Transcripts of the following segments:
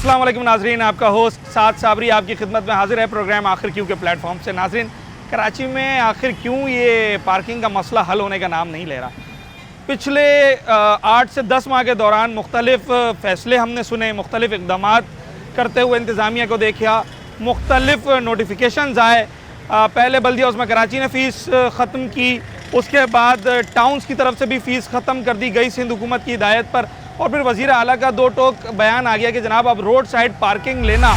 अस्सलाम वालेकुम नाजरीन, आपका होस्ट साद साबरी आपकी खिदमत में हाजिर है प्रोग्राम आखिर क्यों के प्लेटफॉर्म से। नाजरीन, कराची में आखिर क्यों ये पार्किंग का मसला हल होने का नाम नहीं ले रहा। पिछले 8 से 10 माह के दौरान मुख्तलिफ फ़ैसले हमने सुने, मुख्तलिफ इक़दाम करते हुए इंतज़ामिया को देखा, मुख्तलिफ नोटिफिकेशंस आए। पहले बल्दिया उस्मा कराची ने फ़ीस ख़त्म की, उसके बाद टाउन्स की तरफ से भी फ़ीस ख़त्म कर दी गई सिंध हुकूमत की हिदायत पर, और फिर वज़ीर आला का दो टोक बयान आ गया कि जनाब अब रोड साइड पार्किंग लेना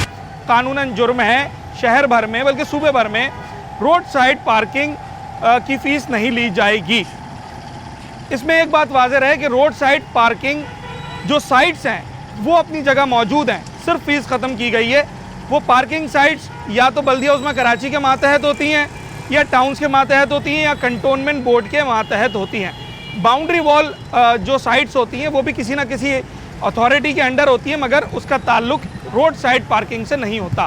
कानूनन जुर्म है। शहर भर में बल्कि सूबे भर में रोड साइड पार्किंग की फ़ीस नहीं ली जाएगी। इसमें एक बात वाज़ेह है कि रोड साइड पार्किंग जो साइट्स हैं वो अपनी जगह मौजूद हैं, सिर्फ फ़ीस ख़त्म की गई है। वो पार्किंग साइट्स या तो बल्दिया उस्मा कराची के मातहत होती हैं, या टाउन्स के मातहत होती हैं, या कंटोनमेंट बोर्ड के मातहत होती हैं। बाउंड्री वॉल जो साइट्स होती हैं वो भी किसी ना किसी अथॉरिटी के अंडर होती है, मगर उसका ताल्लुक रोड साइड पार्किंग से नहीं होता।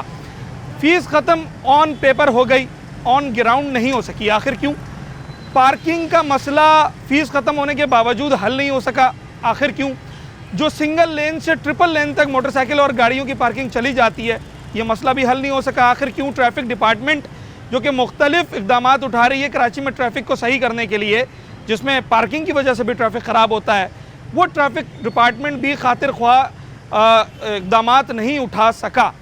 फ़ीस ख़त्म ऑन पेपर हो गई, ऑन ग्राउंड नहीं हो सकी। आखिर क्यों? पार्किंग का मसला फ़ीस ख़त्म होने के बावजूद हल नहीं हो सका। आखिर क्यों? जो सिंगल लेन से ट्रिपल लेन तक मोटरसाइकिल और गाड़ियों की पार्किंग चली जाती है, ये मसला भी हल नहीं हो सका। आखिर क्यों? ट्रैफिक डिपार्टमेंट जो कि मुख्तलिफ इक़दाम उठा रही है कराची में ट्रैफिक को सही करने के लिए, जिसमें पार्किंग की वजह से भी ट्रैफिक ख़राब होता है, वो ट्रैफिक डिपार्टमेंट भी खातिर ख्वाह इक़दाम नहीं उठा सका।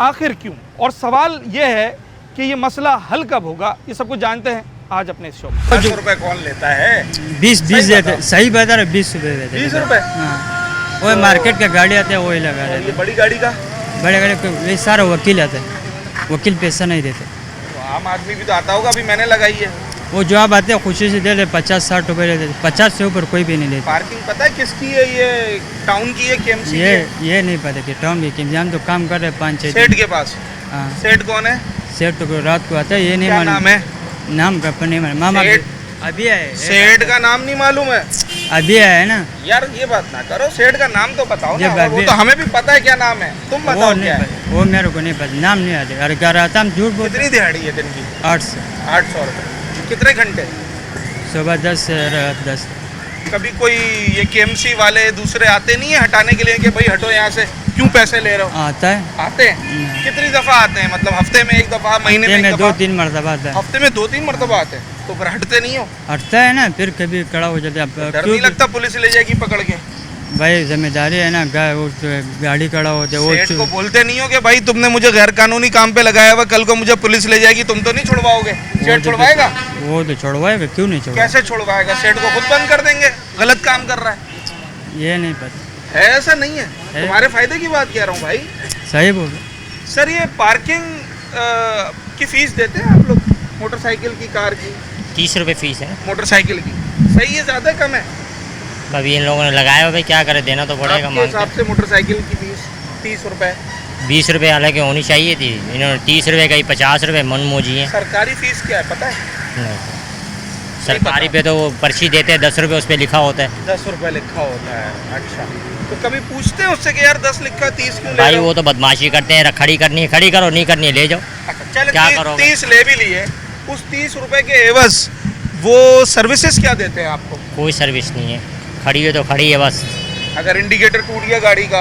आखिर क्यों? और सवाल ये है कि ये मसला हल कब होगा, ये सब कुछ जानते हैं आज अपने इस शो में। 10 रुपए कौन लेता है? 20 देते, सही बता रहे, 20 रुपए देते। 20 रुपए? हाँ, वो मार्केट का गाड़ी आते हैं वही लगा और रहे। ये बड़ी गाड़ी का? बड़े गाड़ी ये सारा वकील आते हैं, वकील पैसा नहीं देते। तो आम आदमी भी तो आता होगा, अभी मैंने लगाई है। वो जो आप आते हैं खुशी से दे ले, 50-60 रुपए लेते, 50 से ऊपर कोई भी नहीं लेते। पार्किंग पता है किसकी है? ये टाउन की है, केएमसी की है? ये नहीं पता कि टाउन की कीमत। हम तो काम कर रहे हैं 5-6 सेठ के पास। हाँ, सेठ कौन है? सेठ तो रात को आता है, ये नहीं क्या मालूम नाम है? नाम का नहीं मालूम। मामा सेठ? अभी आए, सेठ का नाम नहीं मालूम है? अभी आया है ना। यार ये बात ना करो, सेठ का नाम तो बताओ ना। जब वो तो हमें भी पता है क्या नाम है, तुम वो बताओ नहीं क्या है। पता, वो मेरे को नहीं पता, नाम नहीं आते। अरे क्या रहता हम झूठ बोलते। कितनी दिहाड़ी है दिन की? 8 से 800 रुपये। कितने घंटे? सुबह 10 से रात 10। कभी कोई ये केएमसी वाले दूसरे आते नहीं है हटाने के लिए कि भाई हटो यहाँ से, क्यों पैसे ले रहे हो? आता है, आते हैं? कितनी दफा आते हैं? मतलब हफ्ते में एक दफा, महीने में एक दफा? 2-3 मरतबा आता है। हफ्ते में 2-3 मरतबा आते हैं, तो फिर हटते नहीं हो? हटता है ना, फिर कभी खड़ा हो जाता है। डर नहीं लगता पुलिस ले जाएगी पकड़ के? भाई जिम्मेदारी है ना, गाड़ी खड़ा होते सेठ को बोलते नहीं हो कि भाई तुमने मुझे गैर कानूनी काम पे लगाया हुआ, कल को मुझे पुलिस ले जाएगी, तुम तो नहीं छुड़वाओगे? सेठ छुड़वाएगा? वो तो छुड़वाएगा, क्यों नहीं छुड़वाएगा? कैसे छुड़वाएगा? सेठ को खुद बंद कर देंगे, गलत काम कर रहा है। ये नहीं पता है, ऐसा नहीं है। तुम्हारे फायदे की बात कह रहा हूँ भाई। सही बोल। सर ये पार्किंग की फीस देते हैं आप लोग? मोटरसाइकिल की, कार की? 30 रुपये फीस है। मोटरसाइकिल की सही है, ज़्यादा कम है? अभी इन लोगों ने लगाया हुआ, भाई क्या करे, देना तो पड़ेगा। आपके हिसाब से मोटरसाइकिल की फीस 30 रुपए? 20 रुपये हालांकि होनी चाहिए थी, इन्होंने 30 रुपये कही, 50 रुपये मन मोजी हैं। सरकारी फीस क्या है पता है? नहीं, सरकारी पे तो वो पर्ची देते हैं 10 रुपये, उस पर लिखा होता है। 10 रुपये लिखा होता है? अच्छा, तो कभी पूछते हैं उससे कि यार 10 लिखा 30 क्यों ले भाई रहे हो? वो तो बदमाशी करते हैं, खड़ी करनी है खड़ी करो, नहीं करनी है ले जाओ। अच्छा, चलो क्या करोगे? 30 ले भी लिए, उस 30 रुपए के एवज वो सर्विसेज क्या देते हैं आपको? कोई सर्विस नहीं है, खड़ी है तो खड़ी है बस। अगर इंडिकेटर टूट गया गाड़ी का?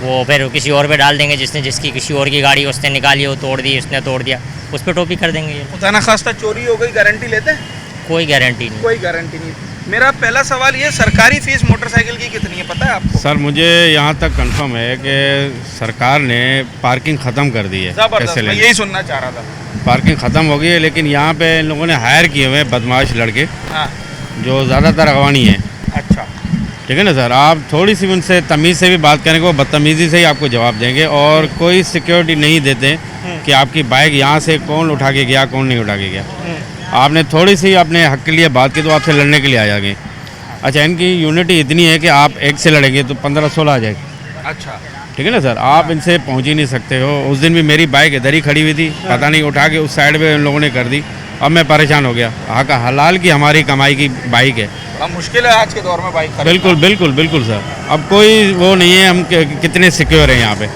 वो फिर किसी और पे डाल देंगे, जिसकी किसी और की गाड़ी उसने निकाली, वो तोड़ दी, उसने तोड़ दिया, उस पर टोपी कर देंगे ये। खुदा ना खास्ता चोरी हो गई, गारंटी लेते हैं? कोई गारंटी नहीं। कोई गारंटी नहीं। मेरा पहला सवाल ये, सरकारी फीस मोटरसाइकिल की कितनी है पता है आपको? सर मुझे यहाँ तक कंफर्म है कि सरकार ने पार्किंग ख़त्म कर दी है। जबरदस्त, मैं यही सुनना चाह रहा था। पार्किंग ख़त्म हो गई है, लेकिन यहाँ पे इन लोगों ने हायर किए हुए हैं बदमाश लड़के, हाँ। जो ज़्यादातर अगवानी है। अच्छा, ठीक है ना सर, आप थोड़ी सी उनसे तमीज़ से भी बात करेंगे, वो बदतमीज़ी से ही आपको जवाब देंगे, और कोई सिक्योरिटी नहीं देते कि आपकी बाइक यहाँ से कौन उठा के गया, कौन नहीं उठा के गया। आपने थोड़ी सी अपने हक के लिए बात की तो आपसे लड़ने के लिए आ जाएंगे। अच्छा, इनकी यूनिटी इतनी है कि आप एक से लड़ेंगे तो 15-16 आ जाएगी। अच्छा, ठीक है ना सर, आप इनसे पहुंच ही नहीं सकते हो। उस दिन भी मेरी बाइक इधर ही खड़ी हुई थी, पता नहीं उठा के उस साइड पे उन लोगों ने कर दी। अब मैं परेशान हो गया। हाँ, हलाल की हमारी कमाई की बाइक है। बड़ा मुश्किल है आज के दौर में बाइक खरीदना। बिल्कुल बिल्कुल बिल्कुल सर, अब कोई वो नहीं है हम कितने सिक्योर हैं यहाँ पे।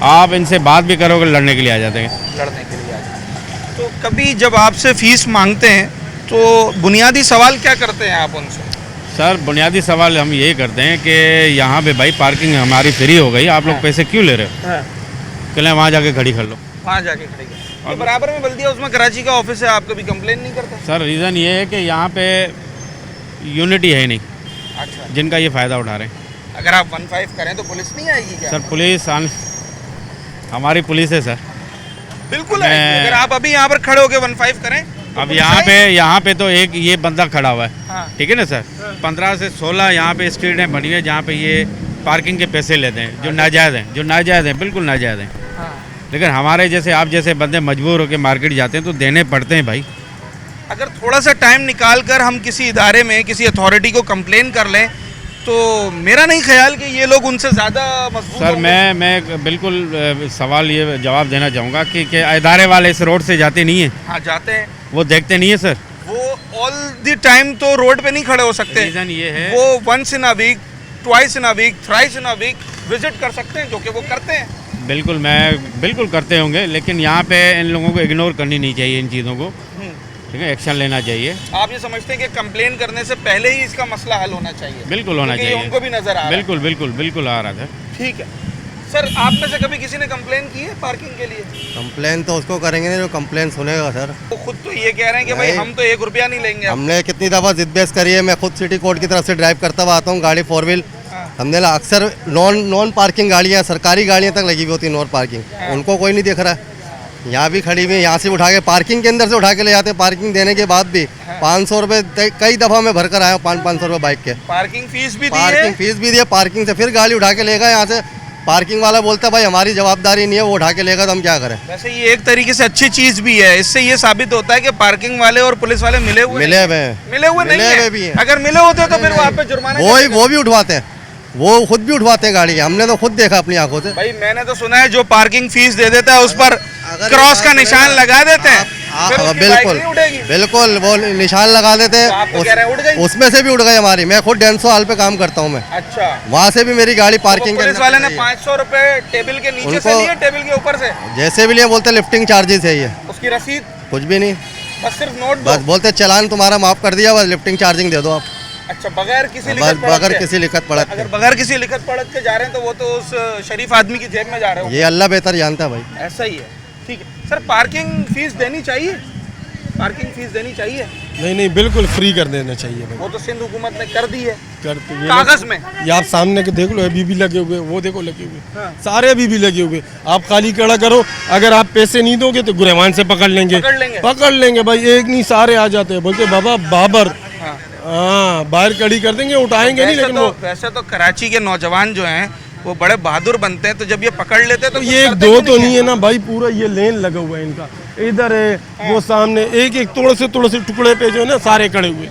आप इनसे बात भी करोगे लड़ने के लिए आ जाते हैं। लड़ने के लिए आ जाते हैं। तो कभी जब आपसे फीस मांगते हैं तो बुनियादी सवाल क्या करते हैं आप उनसे? सर बुनियादी सवाल हम यही करते हैं कि यहाँ पे भाई पार्किंग हमारी फ्री हो गई, आप लोग पैसे क्यों ले रहे हो? कहले वहाँ जाके खड़ी कर लो। वहाँ जाके खड़ी कर। और बराबर में बल्दिया उसमें कराची का ऑफिस है, आप कभी कंप्लेन नहीं करते? सर रीज़न ये है कि यहाँ पे यूनिटी है नहीं, अच्छा, जिनका ये फ़ायदा उठा रहे हैं। अगर आप 15 करें तो पुलिस नहीं आएगी क्या? सर पुलिस हमारी पुलिस है सर। बिल्कुल आएगी। अगर आप अभी यहाँ पर खड़े होकर 15 करें तो अब पुलिस यहाँ पे तो एक ये बंदा खड़ा हुआ है, हाँ। ठीक है ना सर। 15 से 16 यहाँ पे स्ट्रीटें बनी हुई है जहाँ पे ये पार्किंग के पैसे लेते हैं, जो नाजायज़ हैं, बिल्कुल नाजायज़ हैं। हाँ। लेकिन हमारे जैसे आप जैसे बंदे मजबूर होकर मार्केट जाते हैं तो देने पड़ते हैं भाई। अगर थोड़ा सा टाइम निकाल कर हम किसी इदारे में किसी अथॉरिटी को कंप्लेन कर लें तो मेरा नहीं ख्याल कि ये लोग उनसे ज़्यादा मजबूत सर होंगे। मैं बिल्कुल सवाल ये जवाब देना चाहूँगा कि इदारे वाले इस रोड से जाते नहीं हैं, हाँ जाते हैं, वो देखते नहीं है सर। वो ऑल द टाइम तो रोड पे नहीं खड़े हो सकते। रीज़न ये है वो once in a week, twice in a week, thrice in a week visit कर सकते हैं, जो कि वो करते हैं। बिल्कुल करते होंगे, लेकिन यहाँ पे इन लोगों को इग्नोर करनी नहीं चाहिए इन चीज़ों को, ठीक है, एक्शन लेना चाहिए। आप ये समझते हैं कि कंप्लेन करने से पहले ही इसका मसला हल होना चाहिए? बिल्कुल होना क्योंकि ये चाहिए, उनको भी नजर आ रहा है। बिल्कुल आ रहा था। ठीक है सर, आप में से कभी किसी ने कंप्लेन की है पार्किंग के लिए? कंप्लेन तो उसको करेंगे ना जो कंप्लेन सुनेगा सर। वो खुद तो ये कह रहे हैं कि भाई नहीं। हम तो 1 रुपया नहीं लेंगे। हमने कितनी दफ़ा जिद बहस करी है, मैं खुद सिटी कोर्ट की तरफ से ड्राइव करता हुआ आता हूँ गाड़ी 4 व्हील। हमने अक्सर नॉन पार्किंग गाड़ियाँ, सरकारी गाड़ियाँ तक लगी हुई होती नॉन पार्किंग, उनको कोई नहीं दिख रहा है। यहाँ भी खड़ी हुई है, यहाँ से उठा के पार्किंग के अंदर से उठा के ले जाते हैं, पार्किंग देने के बाद भी 500 रुपये कई दफ़ा मैं भर कर आया हूँ, 500 रुपये बाइक के। पार्किंग फीस भी दी पार्किंग है? फीस भी दी है, पार्किंग से फिर गाड़ी उठा के ले गए यहाँ से। पार्किंग वाला बोलता है भाई हमारी जवाबदारी नहीं है, वो उठा के लेगा तो हम क्या करें। वैसे ये एक तरीके से अच्छी चीज भी है, इससे ये साबित होता है कि पार्किंग वाले और पुलिस वाले मिले हुए मिले हुए नहीं है। भी हैं। अगर मिले होते तो फिर वो आप पे जुर्माना वो भी उठवाते हैं, वो खुद भी उठवाते हैं गाड़ी, हमने तो खुद देखा अपनी आंखों से। भाई मैंने तो सुना है जो पार्किंग फीस दे देता है उस पर अगर क्रॉस एक का बात निशान सुने, लगा देते हैं, फिर उसकी बाइक बिल्कुल नहीं उठेगी। बिल्कुल वो निशान लगा देते तो आप तो कह रहे हैं उठ हैं, गई? उसमें से भी उठ गई हमारी। मैं खुद 150 हाल पे काम करता हूँ मैं, अच्छा, वहाँ से भी मेरी गाड़ी तो पार्किंग के पुलिस अंदर वाले ने चली है। 500 रुपए टेबल के नीचे से उनको- लिए, टेबल के ऊपर से जैसे भी लिए बोलते लिफ्टिंग चार्जेस है ये, उसकी रसीद कुछ भी नहीं, बस सिर्फ नोट दो। बस बोलते चालान तुम्हारा माफ कर दिया, बस लिफ्टिंग चार्जिंग दे दो आप। अच्छा, बगैर किसी बस लिखत पढ़त बगैर के? किसी लिखत पढ़त अगर के। बगैर किसी लिखत पढ़त के जा रहे हैं तो वो तो उस शरीफ आदमी की जेब में जा रहे हो। ये अल्लाह बेहतर जानता है भाई। ऐसा ही है। ठीक है सर, पार्किंग फीस देनी चाहिए? पार्किंग फीस देनी चाहिए? नहीं बिल्कुल फ्री कर देना चाहिए भाई। वो तो सिंध हुकूमत ने कर दी है करते कागज में। ये आप सामने के देख लो, अभी भी लगे हुए, वो देखो लगे हुए, हाँ। सारे अभी भी लगे हुए। आप खाली खड़ा करो, अगर आप पैसे नहीं दोगे तो गुरेमान से पकड़ लेंगे पकड़ लेंगे भाई, एक नहीं सारे आ जाते हैं, बोलते बाबा बाबर, हाँ बाहर खड़ी कर देंगे, उठाएंगे नहीं। लेकिन वैसे तो कराची के नौजवान जो हैं वो बड़े बहादुर बनते हैं, तो जब ये पकड़ लेते हैं तो तो कुछ ये एक करते दो क्यों तो है? नहीं है ना भाई, पूरा ये लेन लगा हुआ है इनका, इधर है वो सामने, एक एक थोड़े से टुकड़े पे जो है ना सारे खड़े हुए,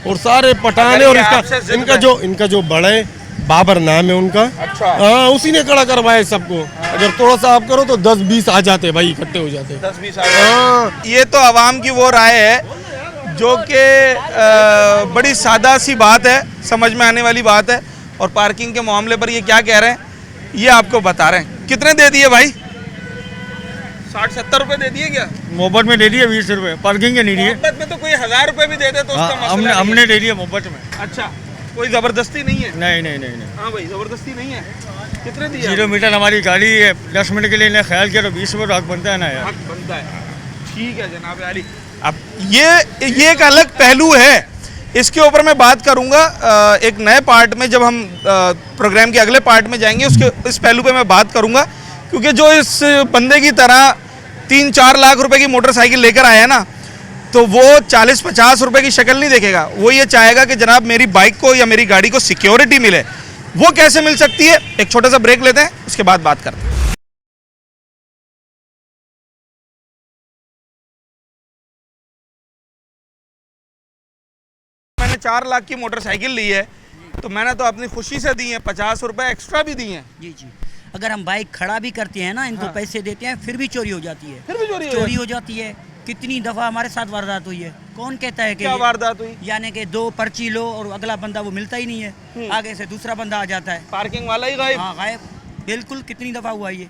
और सारे पठाने। और अगर ये आपसे इसका जिद इनका जो बड़े बाबर नाम है उनका, अच्छा। हाँ उसी ने खड़ा करवाया सबको। अगर थोड़ा सा आप करो तो 10-20 आ जाते भाई, इकट्ठे हो जाते। 10-20 हाँ ये तो आवाम की वो राय है जो कि बड़ी सादा सी बात है, समझ में आने वाली बात है। और पार्किंग के मामले पर ये क्या कह रहे हैं ये आपको बता रहे हैं। कितने दे दिए भाई? 60-70 रुपए दे दिए क्या? मोहब्बत में दे दिए 20 रुपए, पार्किंग के नहीं दिए। मोहब्बत में तो कोई 1000 रुपए भी दे दे तो उसका मसला नहीं है। हमने दे दिए मोहब्बत में। अच्छा, कोई जबरदस्ती नहीं है? नहीं। हाँ भाई, जबरदस्ती नहीं है। कितने दिए? 0 मीटर हमारी गाड़ी है, 10 मिनट के लिए इन्हें ख्याल किया तो 20 रुपये हक बनता है ना यार। हक बनता है। ठीक है जनाब अली। अब ये एक अलग पहलू है, इसके ऊपर मैं बात करूंगा एक नए पार्ट में, जब हम प्रोग्राम के अगले पार्ट में जाएंगे उसके इस पहलू पे मैं बात करूंगा। क्योंकि जो इस बंदे की तरह 3-4 लाख रुपए की मोटरसाइकिल लेकर आया ना, तो वो 40-50 रुपए की शक्ल नहीं देखेगा, वो ये चाहेगा कि जनाब मेरी बाइक को या मेरी गाड़ी को सिक्योरिटी मिले। वो कैसे मिल सकती है? एक छोटा सा ब्रेक लेते हैं, उसके बाद बात करते हैं। मैंने 4 लाख की मोटरसाइकिल ली है, तो मैंने तो अपनी खुशी से दी है, 50 रुपए एक्स्ट्रा भी दिए हैं। जी अगर हम बाइक खड़ा भी करते हैं ना, इनको हाँ। पैसे देते हैं, फिर भी चोरी हो जाती है। फिर भी चोरी हो जाती है। कितनी दफ़ा हमारे साथ वारदात हुई है। कौन कहता है कि क्या वारदात हुई? यानी कि 2 पर्ची लो और अगला बंदा वो मिलता ही नहीं है, आगे से दूसरा बंदा आ जाता है, पार्किंग वाला ही गायब। हाँ गायब, बिल्कुल। कितनी दफ़ा हुआ ये,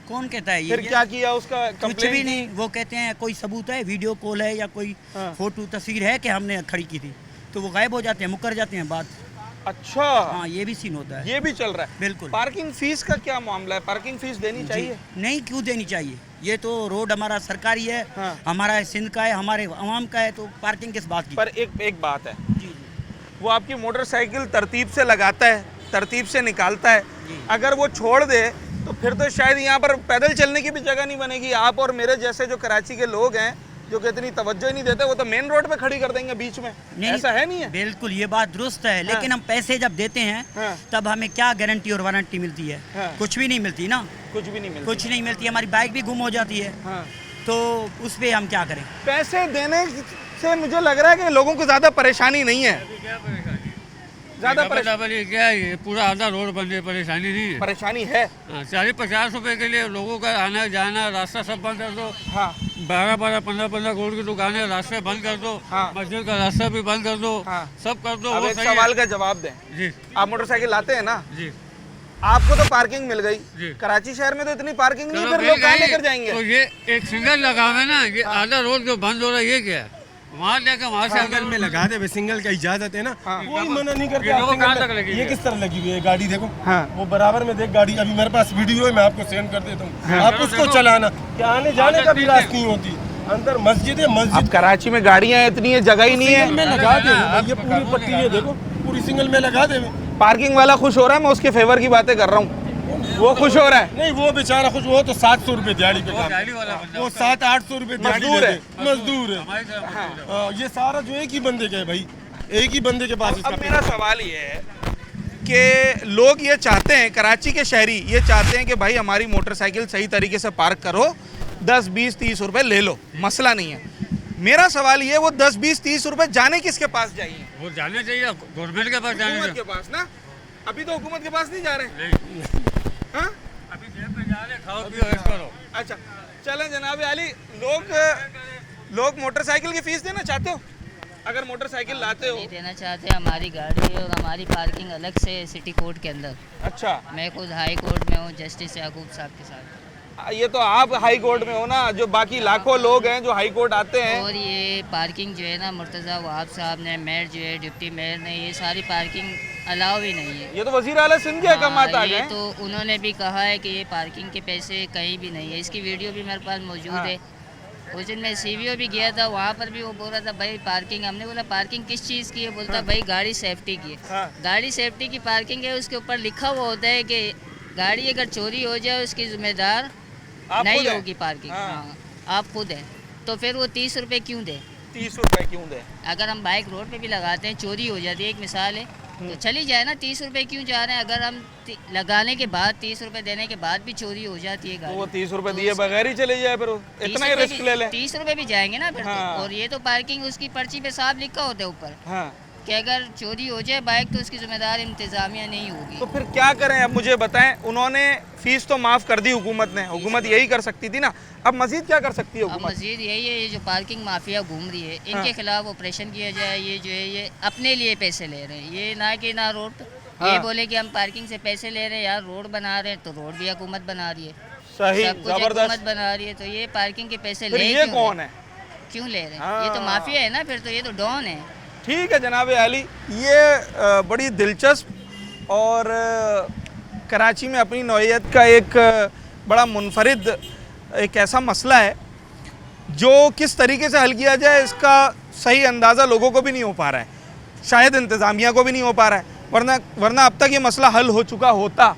कौन कहता है? फिर क्या किया उसका? कुछ कंप्लेंट भी की? नहीं। वो कहते हैं कोई सबूत है, वीडियो कॉल है या कोई हाँ। फोटो तस्वीर है कि हमने खड़ी की थी, तो वो गायब हो जाते हैं, मुकर जाते हैं बाद। अच्छा, हाँ, ये भी सीन होता है। ये भी चल रहा है। बिल्कुल। पार्किंग फीस का क्या मामला है? पार्किंग फीस देनी चाहिए? नहीं, क्यों देनी चाहिए? ये तो रोड हमारा सरकारी है, हाँ। हमारा सिंध का है, हमारे अवाम का है, तो पार्किंग किस बात की? पर एक बात है, जी जी वो आपकी मोटरसाइकिल तरतीब से लगाता है, तरतीब से निकालता है, अगर वो छोड़ दे तो फिर तो शायद यहाँ पर पैदल चलने की भी जगह नहीं बनेगी। आप और मेरे जैसे जो कराची के लोग हैं जो कि इतनी तवज्जो ही नहीं देते, वो तो मेन रोड पे खड़ी कर देंगे बीच में। ऐसा है नहीं है? बिल्कुल, ये बात दुरुस्त है, लेकिन हम पैसे जब देते हैं हाँ। तब हमें क्या गारंटी और वारंटी मिलती है? हाँ। कुछ भी नहीं मिलती ना, कुछ भी नहीं मिलता। कुछ नहीं मिलती। हमारी बाइक भी गुम हो जाती है, हाँ। तो उस पर हम क्या करें? पैसे देने से मुझे लग रहा है कि लोगों को ज़्यादा परेशानी नहीं है। ज़्यादा परेशानी क्या है? ये पूरा आधा रोड बन गया, परेशानी नहीं है। परेशानी है। 40-50 रुपए के लिए लोगों का आना जाना, रास्ता सब बंद कर दो। हाँ 12-12, 15-15 करोड़ की दुकानें, रास्ते बंद कर दो। हाँ। मस्जिद का रास्ता भी बंद कर दो। हाँ। सब कर दो। अब वो एक सही है। सवाल का जवाब दें। जी आप मोटरसाइकिल लाते हैं ना, जी। आपको तो पार्किंग मिल गई, जी। कराची शहर में तो इतनी पार्किंग नहीं है, चलो फिर लोग मिल कहाँ गई, लेकर जाएंगे? तो ये एक सिंगल लगा हुआ है ना, ये आधा रोड जो बंद हो रहा है, ये क्या है? वहाँ लेकर वहाँ से सिंगल में लगा दे, सिंगल का इजाजत है ना, हाँ। कोई मना नहीं करता। ये देखो सिंगल कहाँ में- तक लगी ये है। किस तरह लगी हुई है गाड़ी, देखो हाँ। वो बराबर में देख गाड़ी। अभी मेरे पास वीडियो है, मैं आपको सेंड कर देता हूँ। आप चलो उसको देखो। चलाना, क्या आने जाने का भी रास्ता नहीं होती। अंदर मस्जिद है, अब मस्जिद कराची में गाड़ियाँ इतनी है, जगह ही नहीं सिंगल में है। लगा दे। आप ये पूरी पट्टी है, देखो पूरी सिंगल में लगा दे। पार्किंग वाला खुश हो रहा है, मैं उसके फेवर की बातें कर रहा हूँ, वो खुश हो रहा है। नहीं, वो बेचारा खुश, वो तो 700 रुपए दिहाड़ी पे काम, गाड़ी वाला बंदा वो 700-800 रुपए दिहाड़ी मजदूर है। लेते। मजदूर है। हमारी तरफ हाँ, ये सारा जो एक ही बंदे का है भाई, एक ही बंदे के पास इसका अब मेरा सवाल ये है कि लोग ये चाहते हैं, कराची के शहरी ये चाहते हैं कि भाई हमारी मोटरसाइकिल सही तरीके से पार्क करो, 10, 20, 30 रुपए ले लो, मसला नहीं है। मेरा सवाल ये, वो 10, 20, 30 रुपए जाने किसके पास जाइए? वो जाने चाहिए गवर्नमेंट के पास, जाने हुकूमत के चाहिए। पास ना। अभी तो हुकूमत के पास नहीं जा रहे। नहीं, हाँ? अभी जेब में जा रहे, खाओ पियो ऐश करो। अच्छा चलें जनाब अली, लोग मोटरसाइकिल की फीस देना चाहते हो? अगर मोटरसाइकिल लाते हो? नहीं देना चाहते, हमारी गाड़ी है और हमारी पार्किंग अलग से है सिटी कोर्ट के अंदर। अच्छा, मैं खुद हाई कोर्ट में हूँ जस्टिस याकूब साहब के साथ, ये तो आप हाई कोर्ट में हो ना, जो बाकी लाखों लोग हैं जो हाई कोर्ट आते हैं। और ये पार्किंग जो है ना, मुर्तज़ा वहाब साहब ने, मेयर जो है, डिप्टी मेयर ने, ये सारी पार्किंग अलाउ ही नहीं है। ये तो वज़ीर आला सिंध के अहकामात आ ये गए। तो उन्होंने भी कहा है कि ये पार्किंग के पैसे कहीं भी नहीं है। इसकी वीडियो भी मेरे पास मौजूद है। उस दिन मैं CVO भी गया था, वहाँ पर भी वो बोल रहा था भाई पार्किंग। हमने बोला पार्किंग किस चीज़ की है? बोलता भाई गाड़ी सेफ्टी की है। हाँ। गाड़ी सेफ्टी की पार्किंग है, उसके ऊपर लिखा हुआ होता है कि गाड़ी अगर चोरी हो जाए उसकी जिम्मेदार आप नहीं खुद हैं? होगी पार्किंग। हाँ। हाँ, आप खुद हैं, तो फिर वो 30 रुपये क्यों दें? 30 रुपए क्यों दे? अगर हम बाइक रोड पे भी लगाते हैं, चोरी हो जाती है, एक मिसाल है, तो चली जाए ना। 30 रुपये क्यों जा रहे हैं? अगर हम लगाने के बाद 30 रुपये देने के बाद भी चोरी हो जाती है तो गाड़ी, वो 30 रुपए दिए बगैर ही चले जाए, फिर वो 30 इतना ही रुपये रिस्क भी- ले लें। 30 रुपये भी जाएंगे ना फिर हाँ। तो। और ये तो पार्किंग उसकी पर्ची पे साफ लिखा होता है ऊपर हाँ, कि अगर चोरी हो जाए बाइक तो उसकी जिम्मेदार इंतजामिया नहीं होगी। तो फिर क्या करें? अब मुझे बताएं, उन्होंने फीस तो माफ़ कर दी हुकूमत ने, हुकूमत यही कर सकती थी ना, अब मजीद क्या कर सकती है अब हुकूमत? मजीद यही है, ये जो पार्किंग माफिया घूम रही है, इनके हाँ। खिलाफ ऑपरेशन किया जाए। ये जो है ये अपने लिए पैसे ले रहे हैं, ये ना कि ना रोड ये हाँ। बोले कि हम पार्किंग से पैसे ले रहे हैं, यार रोड बना रहे हैं तो रोड भी हुकूमत बना रही है, सही, सब कुछ हुकूमत ज़बरदस्त। बना रही है, तो ये पार्किंग के पैसे फिर ले ये क्यों कौन रहे? है? क्यों ले रहे हैं? हाँ। ये तो माफिया है ना, फिर तो ये तो डॉन है। ठीक है जनाब अली, ये बड़ी दिलचस्प और कराची में अपनी नौइयत का एक बड़ा मुनफरिद एक ऐसा मसला है जो किस तरीके से हल किया जाए इसका सही अंदाज़ा लोगों को भी नहीं हो पा रहा है, शायद इंतज़ामिया को भी नहीं हो पा रहा है, वरना अब तक ये मसला हल हो चुका होता।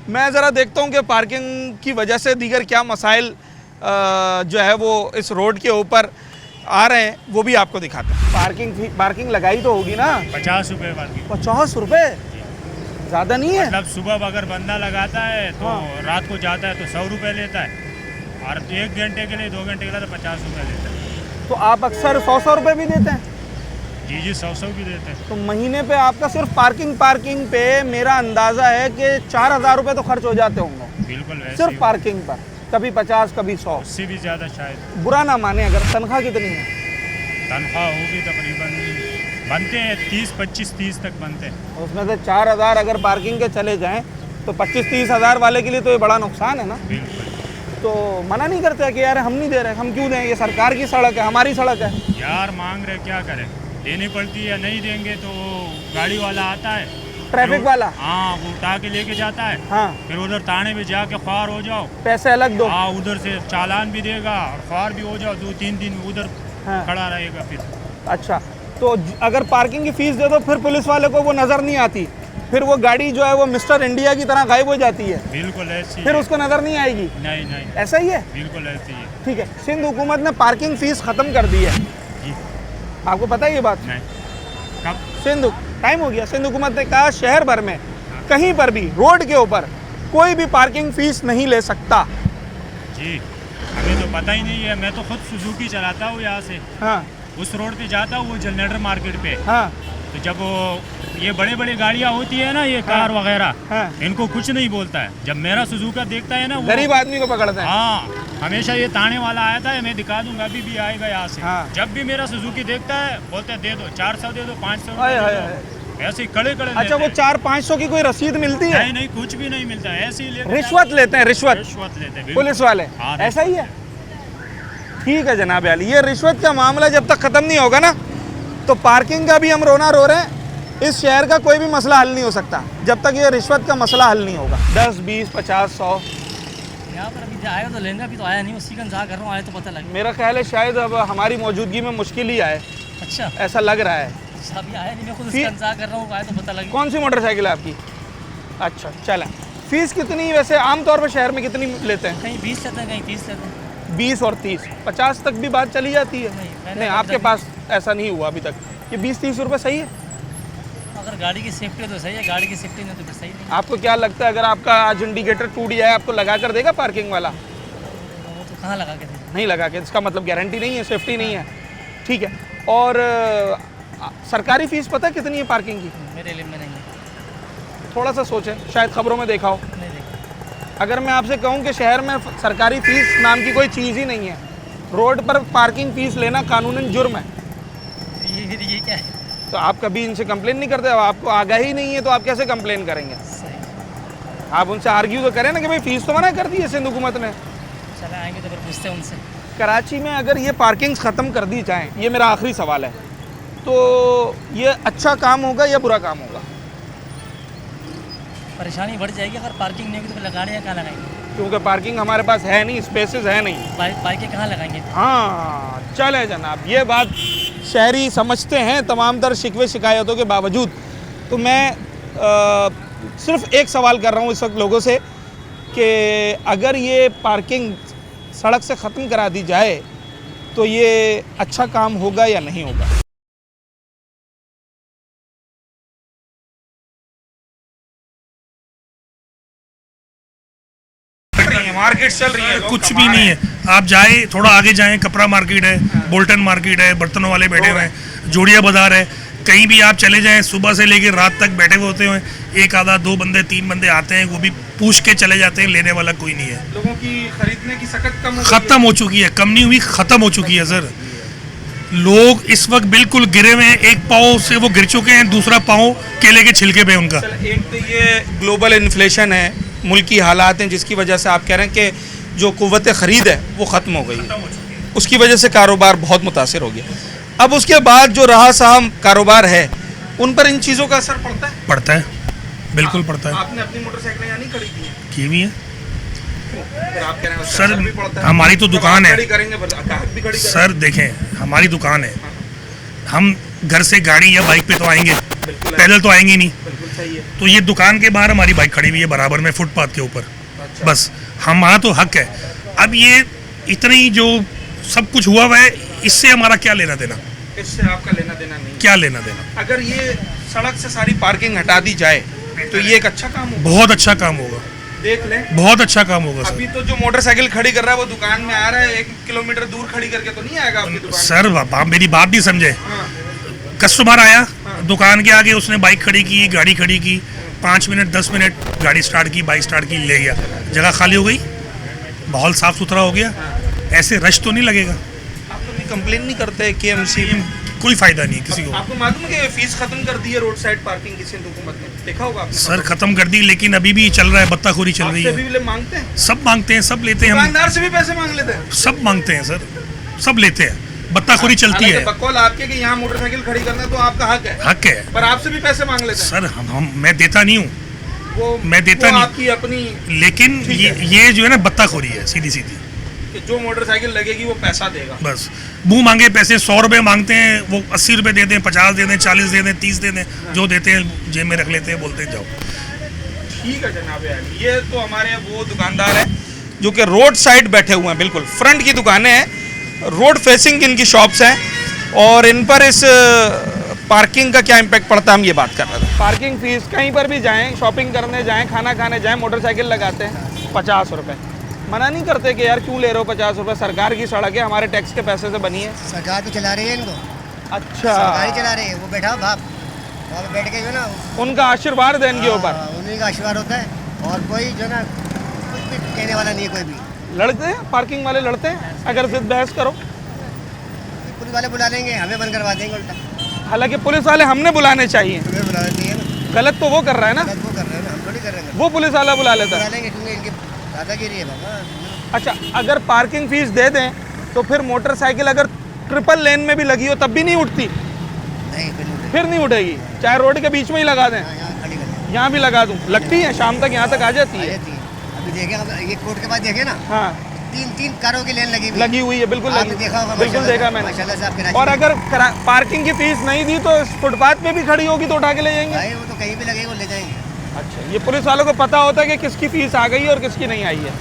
मैं ज़रा देखता हूँ कि पार्किंग की वजह से दीगर क्या मसाइल जो है वो इस रोड के ऊपर आ रहे हैं, वो भी आपको दिखाते हैं। पार्किंग लगाई तो होगी ना? 50 रुपये पार्किंग। 50 रुपये ज़्यादा नहीं है? मतलब सुबह अगर बंदा लगाता है तो हाँ। रात को जाता है तो 100 रुपये लेता है, और 1 घंटे के लिए 2 घंटे के लिए तो 50 रुपये लेता है। तो आप अक्सर 100 रुपये भी देते हैं? जी जी, 100 भी देते हैं। तो महीने पे आपका सिर्फ पार्किंग पे मेरा अंदाज़ा है कि 4000 रुपये तो खर्च हो जाते होंगे बिल्कुल वैसे सिर्फ ही। पार्किंग पर, कभी 50 कभी 100। उससे भी ज़्यादा शायद। बुरा ना माने, अगर तनख्वाह कितनी है? तनख्वाह होगी तकरीबन बनते हैं 30-25-30 तक बनते हैं। उसमें से 4000 अगर पार्किंग के चले जाएं तो 25-30 हज़ार वाले के लिए तो ये बड़ा नुकसान है ना। बिल्कुल। तो मना नहीं करते कि यार हम नहीं दे रहे, हम क्यों दें, ये सरकार की सड़क है, हमारी सड़क है। यार मांग रहे, क्या करें? देनी पड़ती है, नहीं देंगे तो गाड़ी वाला आता है, ट्रैफिक वाला, हाँ वो उठा के लेके जाता है। हाँ फिर उधर थाने में जाके ख्वार हो जाओ, पैसे अलग दो। हाँ उधर से चालान भी देगा और ख्वार भी हो जाओ, 2-3 दिन उधर हाँ। खड़ा रहेगा फिर। अच्छा, तो अगर पार्किंग की फीस दे दो फिर पुलिस वाले को वो नज़र नहीं आती, फिर वो गाड़ी जो है वो मिस्टर इंडिया की तरह गायब हो जाती है, बिल्कुल ऐसी फिर है। उसको नज़र नहीं आएगी। नहीं नहीं, ऐसा ही है, बिल्कुल ऐसी है। ठीक है। सिंध हुकूमत ने पार्किंग फीस ख़त्म कर दी है, जी आपको पता है ये बात? नहीं, कब? सिंध टाइम हो गया, सिंध हुकूमत ने कहा शहर भर में कहीं पर भी रोड के ऊपर कोई भी पार्किंग फीस नहीं ले सकता। जी हमें तो पता ही नहीं है, मैं तो खुद सुजुकी चलाता हूँ यहाँ से, हाँ उस रोड पे जाता हूँ वो जनरेटर मार्केट पे। हाँ तो जब वो ये बड़े बड़े गाड़ियाँ होती है ना, ये कार वगैरह, हाँ। इनको कुछ नहीं बोलता है। जब मेरा सुजुका देखता है ना वो, गरीब आदमी को पकड़ते हैं। हाँ हमेशा ये ताने वाला आया था, मैं दिखा दूंगा, अभी भी आएगा यहाँ से। हाँ। जब भी मेरा सुजुकी देखता है बोलते हैं दे दो 400 दे दो 500 हाय, हाय, दे दो, ऐसे खड़े खड़े अच्छा, वो 400-500 की कोई रसीद मिलती है? नहीं नहीं, कुछ भी नहीं मिलता है, ऐसे ही लेते रिश्वत लेते हैं, रिश्वत रिश्वत लेते हैं पुलिस वाले, हाँ, ऐसा ही है। ठीक है जनाब अली, ये रिश्वत का मामला जब तक ख़त्म नहीं होगा ना, तो पार्किंग का भी हम रोना रो रहे हैं, इस शहर का कोई भी मसला हल नहीं हो सकता जब तक ये रिश्वत का मसला हल नहीं होगा। 10, 20, 50, 100 यहाँ पर अभी आएगा तो लेंगे, अभी तो आया नहीं, उसी का इंतजार कर रहा हूँ, आए तो पता लगे। मेरा ख्याल है शायद अब हमारी मौजूदगी में मुश्किल ही आए, अच्छा ऐसा लग रहा है। अच्छा, अभी आया नहीं, मैं खुद उसका इंतजार कर रहा हूँ, आए तो पता लगे। कौन सी मोटरसाइकिल है आपकी? अच्छा चलें। फीस कितनी वैसे आमतौर पर शहर में कितनी लेते हैं? कहीं 20 लेते हैं, कहीं 30 लेते हैं। 20 और 30, 50 तक भी बात चली जाती है? मैंने नहीं, आपके पास ऐसा नहीं हुआ अभी तक। ये 20-30 रुपये सही है? अगर गाड़ी की सेफ्टी है तो सही है, गाड़ी की सेफ्टी नहीं तो फिर सही नहीं। आपको क्या लगता है अगर आपका आज इंडिकेटर टूट जाए आपको लगा कर देगा पार्किंग वाला? वो तो कहाँ लगा के दें? नहीं लगा के, इसका मतलब गारंटी नहीं है, सेफ्टी नहीं है। ठीक है। और सरकारी फीस पता है कितनी है पार्किंग की? मेरे इल्म में नहीं है, थोड़ा सा सोचें, शायद खबरों में देखा हो। नहीं देखा। अगर मैं आपसे कहूं कि शहर में सरकारी फीस नाम की कोई चीज़ ही नहीं है, रोड पर पार्किंग फीस लेना कानूनन जुर्म है, ये फिर ये क्या है? तो आप कभी इनसे कंप्लेन नहीं करते? अब आपको आगाही नहीं है तो आप कैसे कंप्लेन करेंगे? सही, आप उनसे आर्ग्यू तो करें ना कि भाई फीस तो मना कर दी है सिंध हुकूमत ने। चले आएंगे तो फिर पूछते हैं उनसे। कराची में अगर ये पार्किंग ख़त्म कर दी जाएँ, ये मेरा आखिरी सवाल है, तो ये अच्छा काम होगा या बुरा काम होगा? परेशानी बढ़ जाएगी, अगर पार्किंग नहीं होगी तो फिर गाड़ियाँ कहाँ लगाएंगे? क्योंकि पार्किंग हमारे पास है नहीं, स्पेसेस है नहीं। बाइकें कहाँ लगाएंगे? हाँ चले जनाब, ये बात शहरी समझते हैं तमाम तर शिकवे शिकायतों के बावजूद। तो मैं सिर्फ एक सवाल कर रहा हूँ इस वक्त लोगों से कि अगर ये पार्किंग सड़क से ख़त्म करा दी जाए तो ये अच्छा काम होगा या नहीं होगा? मार्केट चल रही है, कुछ भी नहीं है। आप जाए थोड़ा आगे जाएं, कपड़ा मार्केट है, बोल्टन मार्केट है, बर्तनों वाले बैठे हुए हैं, जोड़िया बाजार है, कहीं भी आप चले जाएं सुबह से लेकर रात तक बैठे हुए होते हैं। एक आधा 2 बंदे 3 बंदे आते हैं, वो भी पूछ के चले जाते हैं, लेने वाला कोई नहीं है। लोगों की खरीदने की सकत खत्म हो चुकी है, कम नहीं हुई, खत्म हो चुकी है सर। लोग इस वक्त बिल्कुल गिरे हुए हैं, एक पाँव से वो गिर चुके हैं, दूसरा पाँव केले के छिलके पे उनका। एक तो ये ग्लोबल इन्फ्लेशन है, मुल्की हालात हैं जिसकी वजह से आप कह रहे हैं कि जो कुव्वत ख़रीद है वो ख़त्म हो गई, उसकी वजह से कारोबार बहुत मुतासिर हो गया। अब उसके बाद जो रहा साहब कारोबार है, उन पर इन चीज़ों का असर पड़ता है? पड़ता है, बिल्कुल पड़ता है। आपने अपनी मोटरसाइकिल यहाँ नहीं खड़ी की हुई है फिर आप कह रहे हैं सर, हमारी तो दुकान है सर। देखें हमारी दुकान है, हम घर से गाड़ी या बाइक पे तो आएंगे, पैदल तो आएंगे नहीं। तो ये दुकान के बाहर हमारी बाइक खड़ी हुई है बराबर में, फुटपाथ के ऊपर। बस हमारा तो हक है। अब ये इतनी जो सब कुछ हुआ हुआ है, इससे हमारा क्या लेना देना? इससे आपका लेना देना नहीं। क्या लेना देना? अगर ये सड़क से सारी पार्किंग हटा दी जाए तो ये एक अच्छा काम होगा। बहुत अच्छा काम होगा, देख लें, बहुत अच्छा काम होगा सर। अभी तो जो मोटरसाइकिल खड़ी कर रहा है वो दुकान में आ रहा है, 1 किलोमीटर दूर खड़ी करके तो नहीं आएगा आपकी दुकान। सर आप मेरी बात नहीं समझे। कस्टमर आया दुकान के आगे, उसने बाइक खड़ी की, गाड़ी खड़ी की, 5 मिनट 10 मिनट गाड़ी स्टार्ट की, बाइक स्टार्ट की, ले गया, जगह खाली हो गई, माहौल साफ सुथरा हो गया, ऐसे रश तो नहीं लगेगा। आप तो कंप्लेन नहीं करते KMC? कोई फायदा नहीं किसी को। आपको मालूम है कि फीस खत्म कर दी है रोड साइड पार्किंग की सिंध हुकूमत ने? देखा होगा आपने। सर खत्म कर दी, लेकिन अभी भी चल रहा है, बत्ताखोरी चल रही है। भी मांगते हैं? सब मांगते हैं, सब लेते हैं, हम दुकानदार से भी पैसे मांग लेते हैं? सब मांगते हैं सर, सब लेते हैं। बत्ताखोरी चलती है। बकौल आपके कि यहाँ मोटरसाइकिल खड़ी करना तो आपका हक है, हक है, पर आपसे भी पैसे मांग लेते हैं। सर मैं देता नहीं हूँ, मैं देता वो नहीं, आपकी अपनी, लेकिन ये जो है ना बत्ताखोरी है सीधी सीधी, कि जो मोटरसाइकिल लगेगी वो पैसा देगा। बस मुंह मांगे पैसे 100 रुपये मांगते हैं, वो 80 रुपये दे दें, 50 दे दें, 40 दे दें, 30 दे दें, जो देते हैं जेब में रख लेते हैं, बोलते हैं जाओ। ठीक है जनाब, ये तो हमारे वो दुकानदार हैं जो कि रोड साइड बैठे हुए हैं, बिल्कुल फ्रंट की दुकानें हैं, रोड फेसिंग इनकी शॉप्स हैं, और इन पर इस पार्किंग का क्या इम्पैक्ट पड़ता है हम ये बात कर रहे थे। पार्किंग फीस कहीं पर भी जाएं, शॉपिंग करने जाएं, खाना खाने जाएं, मोटरसाइकिल लगाते हैं 50 रुपये। मना नहीं करते कि यार क्यों ले रहे हो 50 रुपये, सरकार की सड़क है, हमारे टैक्स के पैसे से बनी है। सरकार तो चला रही है इनको। अच्छा, सरकार चला रही है, वो बैठा बाप वहाँ पे बैठ के जो ना उनका आशीर्वाद है इनके ऊपर, उन्हीं का आशीर्वाद होता है, और कोई जो ना कुछ भी कहने वाला नहीं है कोई भी। लड़ते हैं पार्किंग वाले, लड़ते हैं अगर जिद बहस करो, पुलिस वाले बुला लेंगे, हमें बंद करवा देंगे उल्टा। हालांकि पुलिस वाले हमने बुलाने चाहिए, हमें बुलाना चाहिए ना, गलत तो वो कर रहा है ना, वो कर रहे हैं ना, हम थोड़ी कर रहे हैं, वो पुलिस वाला बुला लेता बुला है। लेंगे क्योंकि इनकी दादागिरी है बाबा। अच्छा, अगर पार्किंग फीस दे दें तो फिर मोटरसाइकिल अगर ट्रिपल लेन में भी लगी हो तब भी नहीं उठती? नहीं, फिर नहीं उठेगी, चाहे रोड के बीच में ही लगा दें, यहाँ भी लगा दूँ, लगती है शाम तक यहाँ तक आ जाती है। अभी देखे, ये कोर्ट के बाद देखे ना, हाँ, तीन कारों की लेन लगी हुई है, बिल्कुल आपने देखा होगा, बिल्कुल देखा मैंने। माशाल्लाह से आपके और अगर पार्किंग की फीस नहीं दी तो फुटपाथ पे भी खड़ी होगी तो उठा के ले जाएंगे? भाई वो तो कहीं भी लगेगी, वो ले जाएंगे। अच्छा, ये पुलिस वालों को पता होता है कि किसकी फीस आ गई है और किसकी नहीं आई है?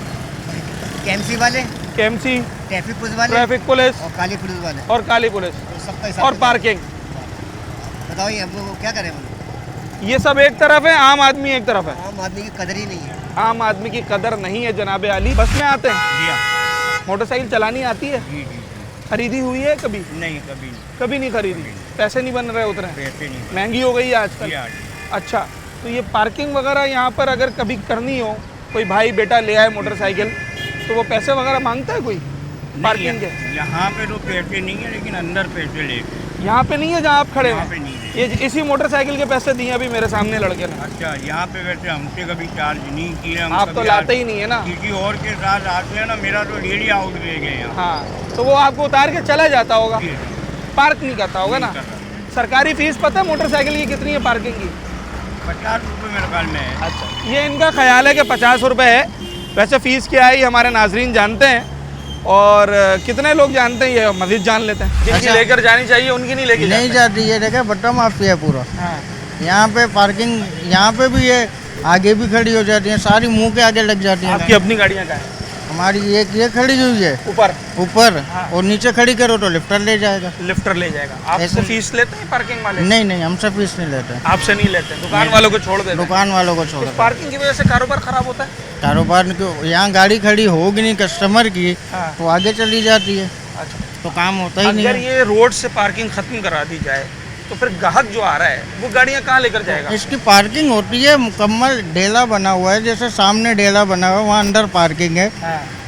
केएमसी वाले, केएमसी, ट्रैफिक पुलिस वाले, ट्रैफिक पुलिस और काली पुलिस वाले, और काली पुलिस, तो सबका हिसाब और पार्किंग। बताओ ये हमको क्या करें हम? ये सब एक तरफ है, आम आदमी एक तरफ है। आम आदमी की कदर ही नहीं है। आम आदमी की कदर नहीं है जनाब आली। बस में आते हैं, मोटरसाइकिल चलानी आती है? खरीदी हुई है कभी? नहीं, कभी नहीं खरीदी। पैसे नहीं बन रहे उतने? पैसे नहीं, महंगी हो गई है आजकल। अच्छा, तो ये पार्किंग वगैरह यहाँ पर अगर कभी करनी हो, कोई भाई बेटा ले आए मोटरसाइकिल, तो वो पैसे वगैरह मांगता है कोई पार्किंग के? यहाँ पे तो पैसे नहीं है, लेकिन अंदर पैसे लेते। यहाँ पे नहीं है जहाँ आप खड़े यहाँ हैं? पे नहीं है। ये इसी मोटरसाइकिल के पैसे दिए अभी मेरे सामने लड़के ने। अच्छा, यहाँ पे वैसे हमसे कभी चार्ज नहीं किया। आप तो लाते ही नहीं है ना? किसी और के साथ आते हैं ना, मेरा तो डेली आउट दे गए हैं। हाँ, तो वो आपको उतार के चला जाता होगा, पार्क नहीं करता होगा ना? सरकारी फीस पता है मोटरसाइकिल की कितनी है पार्किंग की? 50 रुपये मेरे ख्याल में है। अच्छा, ये इनका ख्याल है कि 50 रुपये है। वैसे फ़ीस क्या है ये हमारे नाजरीन जानते हैं, और कितने लोग जानते हैं ये मस्जिद जान लेते हैं। जिनकी लेकर जानी चाहिए उनकी नहीं लेके नहीं जाती है। देखा बट्टा माफिया है पूरा। यहाँ पे पार्किंग, यहाँ पे भी ये आगे भी खड़ी हो जाती है, सारी मुंह के आगे लग जाती है। आपकी अपनी गाड़ियाँ कहाँ हैं? हमारी ये खड़ी हुई है ऊपर, और नीचे खड़ी करो तो लिफ्टर ले जाएगा। लिफ्टर ले जाएगा। आपसे फीस लेते हैं पार्किंग वाले? नहीं, हमसे फीस नहीं लेते। आपसे नहीं लेते, दुकान वालों को छोड़ देते? दुकान वालों को छोड़। पार्किंग की वजह से कारोबार खराब होता है? कारोबार क्यों, यहाँ गाड़ी खड़ी होगी नहीं कस्टमर की, तो आगे चली जाती है। अच्छा, तो काम होता ही नहीं। अगर ये रोड से पार्किंग खत्म करा दी जाए तो फिर ग्राहक जो आ रहा है वो गाड़ियाँ कहाँ लेकर जाएगा? इसकी पार्किंग होती है, मुकम्मल डेला बना हुआ है, जैसे सामने डेला बना हुआ है वहाँ अंदर पार्किंग है।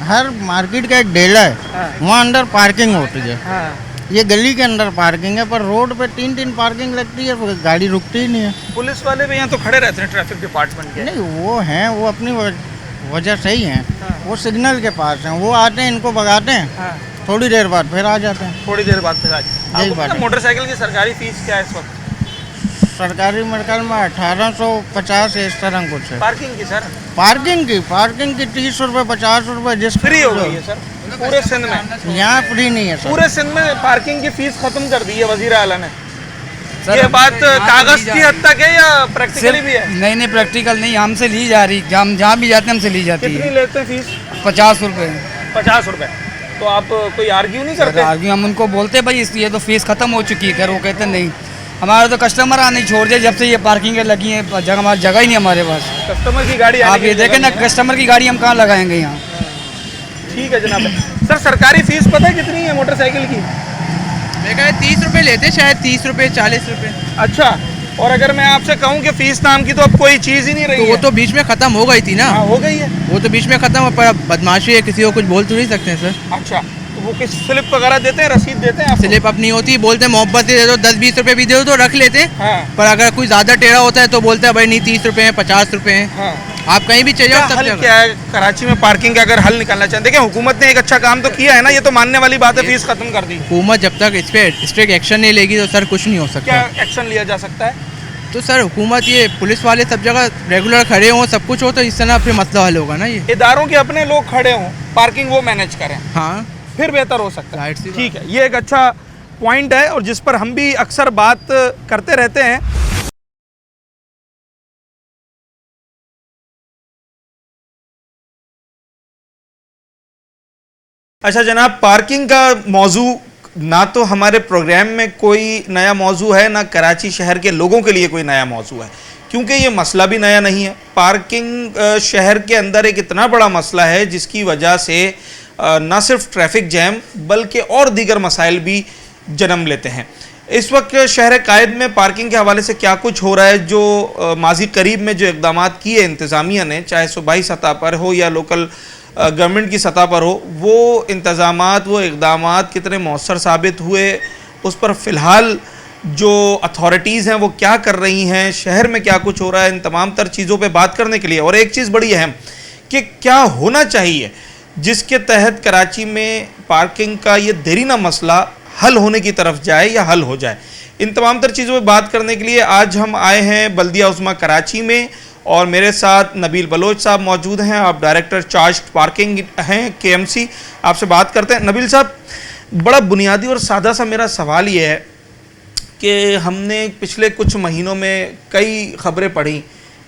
हर मार्केट का एक डेला है, वहाँ अंदर पार्किंग होती है। ये गली के अंदर पार्किंग है, पर रोड पे 3 पार्किंग लगती है, तो गाड़ी रुकती ही नहीं है। पुलिस वाले भी यहाँ तो खड़े रहते हैं ट्रैफिक डिपार्टमेंट के? नहीं, वो हैं, वो अपनी वजह से ही हैं। वो सिग्नल के पास हैं, वो आते हैं, इनको भगाते हैं, थोड़ी देर बाद फिर आ जाते हैं। थोड़ी देर बाद फिर आ जाते हैं। मोटरसाइकिल की सरकारी फीस क्या है इस वक्त? सरकारी मेडिकल में 1850 इस तरह कुछ है। पार्किंग की सर? पार्किंग की 30 रुपये 50 रुपये जिस फ्री हो गई है सर पूरे सिंध में? यहाँ फ्री नहीं है सर। पूरे सिंध में पार्किंग की फीस खत्म कर दी है वजीर आला ने। ये बात कागज की हद तक है या प्रैक्टिकली भी है? नहीं, प्रैक्टिकल नहीं, हमसे ली जा रही, हम जहाँ भी जाते हैं हमसे ली जाती है। कितनी लेते हैं फीस? 50 रुपये। 50 रुपये। तो आप कोई आर्ग्यू नहीं करते? आर्ग्यू हम उनको बोलते हैं भाई इसलिए तो फीस खत्म हो चुकी है, वो कहते नहीं, हमारे तो कस्टमर आने छोड़ दिए जब से ये पार्किंग लगी है, हमारी जगह ही नहीं हमारे पास। कस्टमर की गाड़ी आप ये देखें ना, कस्टमर की गाड़ी हम कहाँ लगाएंगे यहाँ? ठीक है जनाब। सर सरकारी फीस पता है कितनी है मोटरसाइकिल की? मैं कहा 30 रुपये लेते, शायद 30 रुपये 40 रुपये। अच्छा, और अगर मैं आपसे कहूँ कि फीस नाम की तो अब कोई चीज़ ही नहीं रही तो वो तो बीच में ख़त्म हो गई थी ना? हो गई है वो तो बीच में ख़त्म, पर बदमाशी है, किसी को कुछ बोल तो नहीं सकते हैं सर। अच्छा, तो वो किस स्लिप वगैरह देते हैं, रसीद देते हैं? स्लिप अपनी होती है, बोलते हैं मोहब्बत से दे दो, 10-20 रुपये भी दे दो तो रख लेते हैं। हाँ। पर अगर कोई ज़्यादा टेढ़ा होता है तो बोलते हैं भाई नहीं 30 रुपये हैं 50 रुपये हैं। आप कहीं भी चले क्या जाओ सब हल जगह। क्या है कराची में पार्किंग का अगर हल निकालना चाहते हैं? देखिए हुकूमत ने एक अच्छा काम तो किया है ना, ये तो मानने वाली बात है, फीस खत्म कर दी। हुकूमत जब तक इस पर स्ट्रिक्ट एक्शन नहीं लेगी तो सर कुछ नहीं हो सकता। क्या एक्शन लिया जा सकता है? तो सर हुकूमत ये पुलिस वाले सब जगह रेगुलर खड़े हों, सब कुछ हो, तो इस तरह फिर मसला हल होगा ना। ये इदारों के अपने लोग खड़े हों, पार्किंग वो मैनेज करें, हाँ फिर बेहतर हो सकता है। ठीक है, ये एक अच्छा पॉइंट है और जिस पर हम भी अक्सर बात करते रहते हैं। अच्छा जनाब, पार्किंग का मौजू ना तो हमारे प्रोग्राम में कोई नया मौजू है, ना कराची शहर के लोगों के लिए कोई नया मौजू है, क्योंकि ये मसला भी नया नहीं है। पार्किंग शहर के अंदर एक इतना बड़ा मसला है जिसकी वजह से ना सिर्फ ट्रैफिक जैम बल्कि और दीगर मसाइल भी जन्म लेते हैं। इस वक्त शहर कायद में पार्किंग के हवाले से क्या कुछ हो रहा है, जो माजी करीब में जो इक़दाम किए इंतज़ामिया ने, चाहे सूबाई सतह पर हो या लोकल गवर्नमेंट की सतह पर हो, वो इंतज़ामात वो इक़दामात कितने मौसर साबित हुए, उस पर फ़िलहाल जो अथॉरिटीज़ हैं वो क्या कर रही हैं, शहर में क्या कुछ हो रहा है, इन तमाम तर चीज़ों पे बात करने के लिए। और एक चीज़ बड़ी अहम कि क्या होना चाहिए जिसके तहत कराची में पार्किंग का ये देरीना मसला हल होने की तरफ जाए या हल हो जाए। इन तमाम तर चीज़ों पे बात करने के लिए आज हम आए हैं बल्दिया उस्मा कराची में और मेरे साथ नबील बलोच साहब मौजूद हैं। आप डायरेक्टर चार्ज पार्किंग हैं KMC। आपसे बात करते हैं। नबील साहब, बड़ा बुनियादी और सादा सा मेरा सवाल ये है कि हमने पिछले कुछ महीनों में कई खबरें पढ़ी।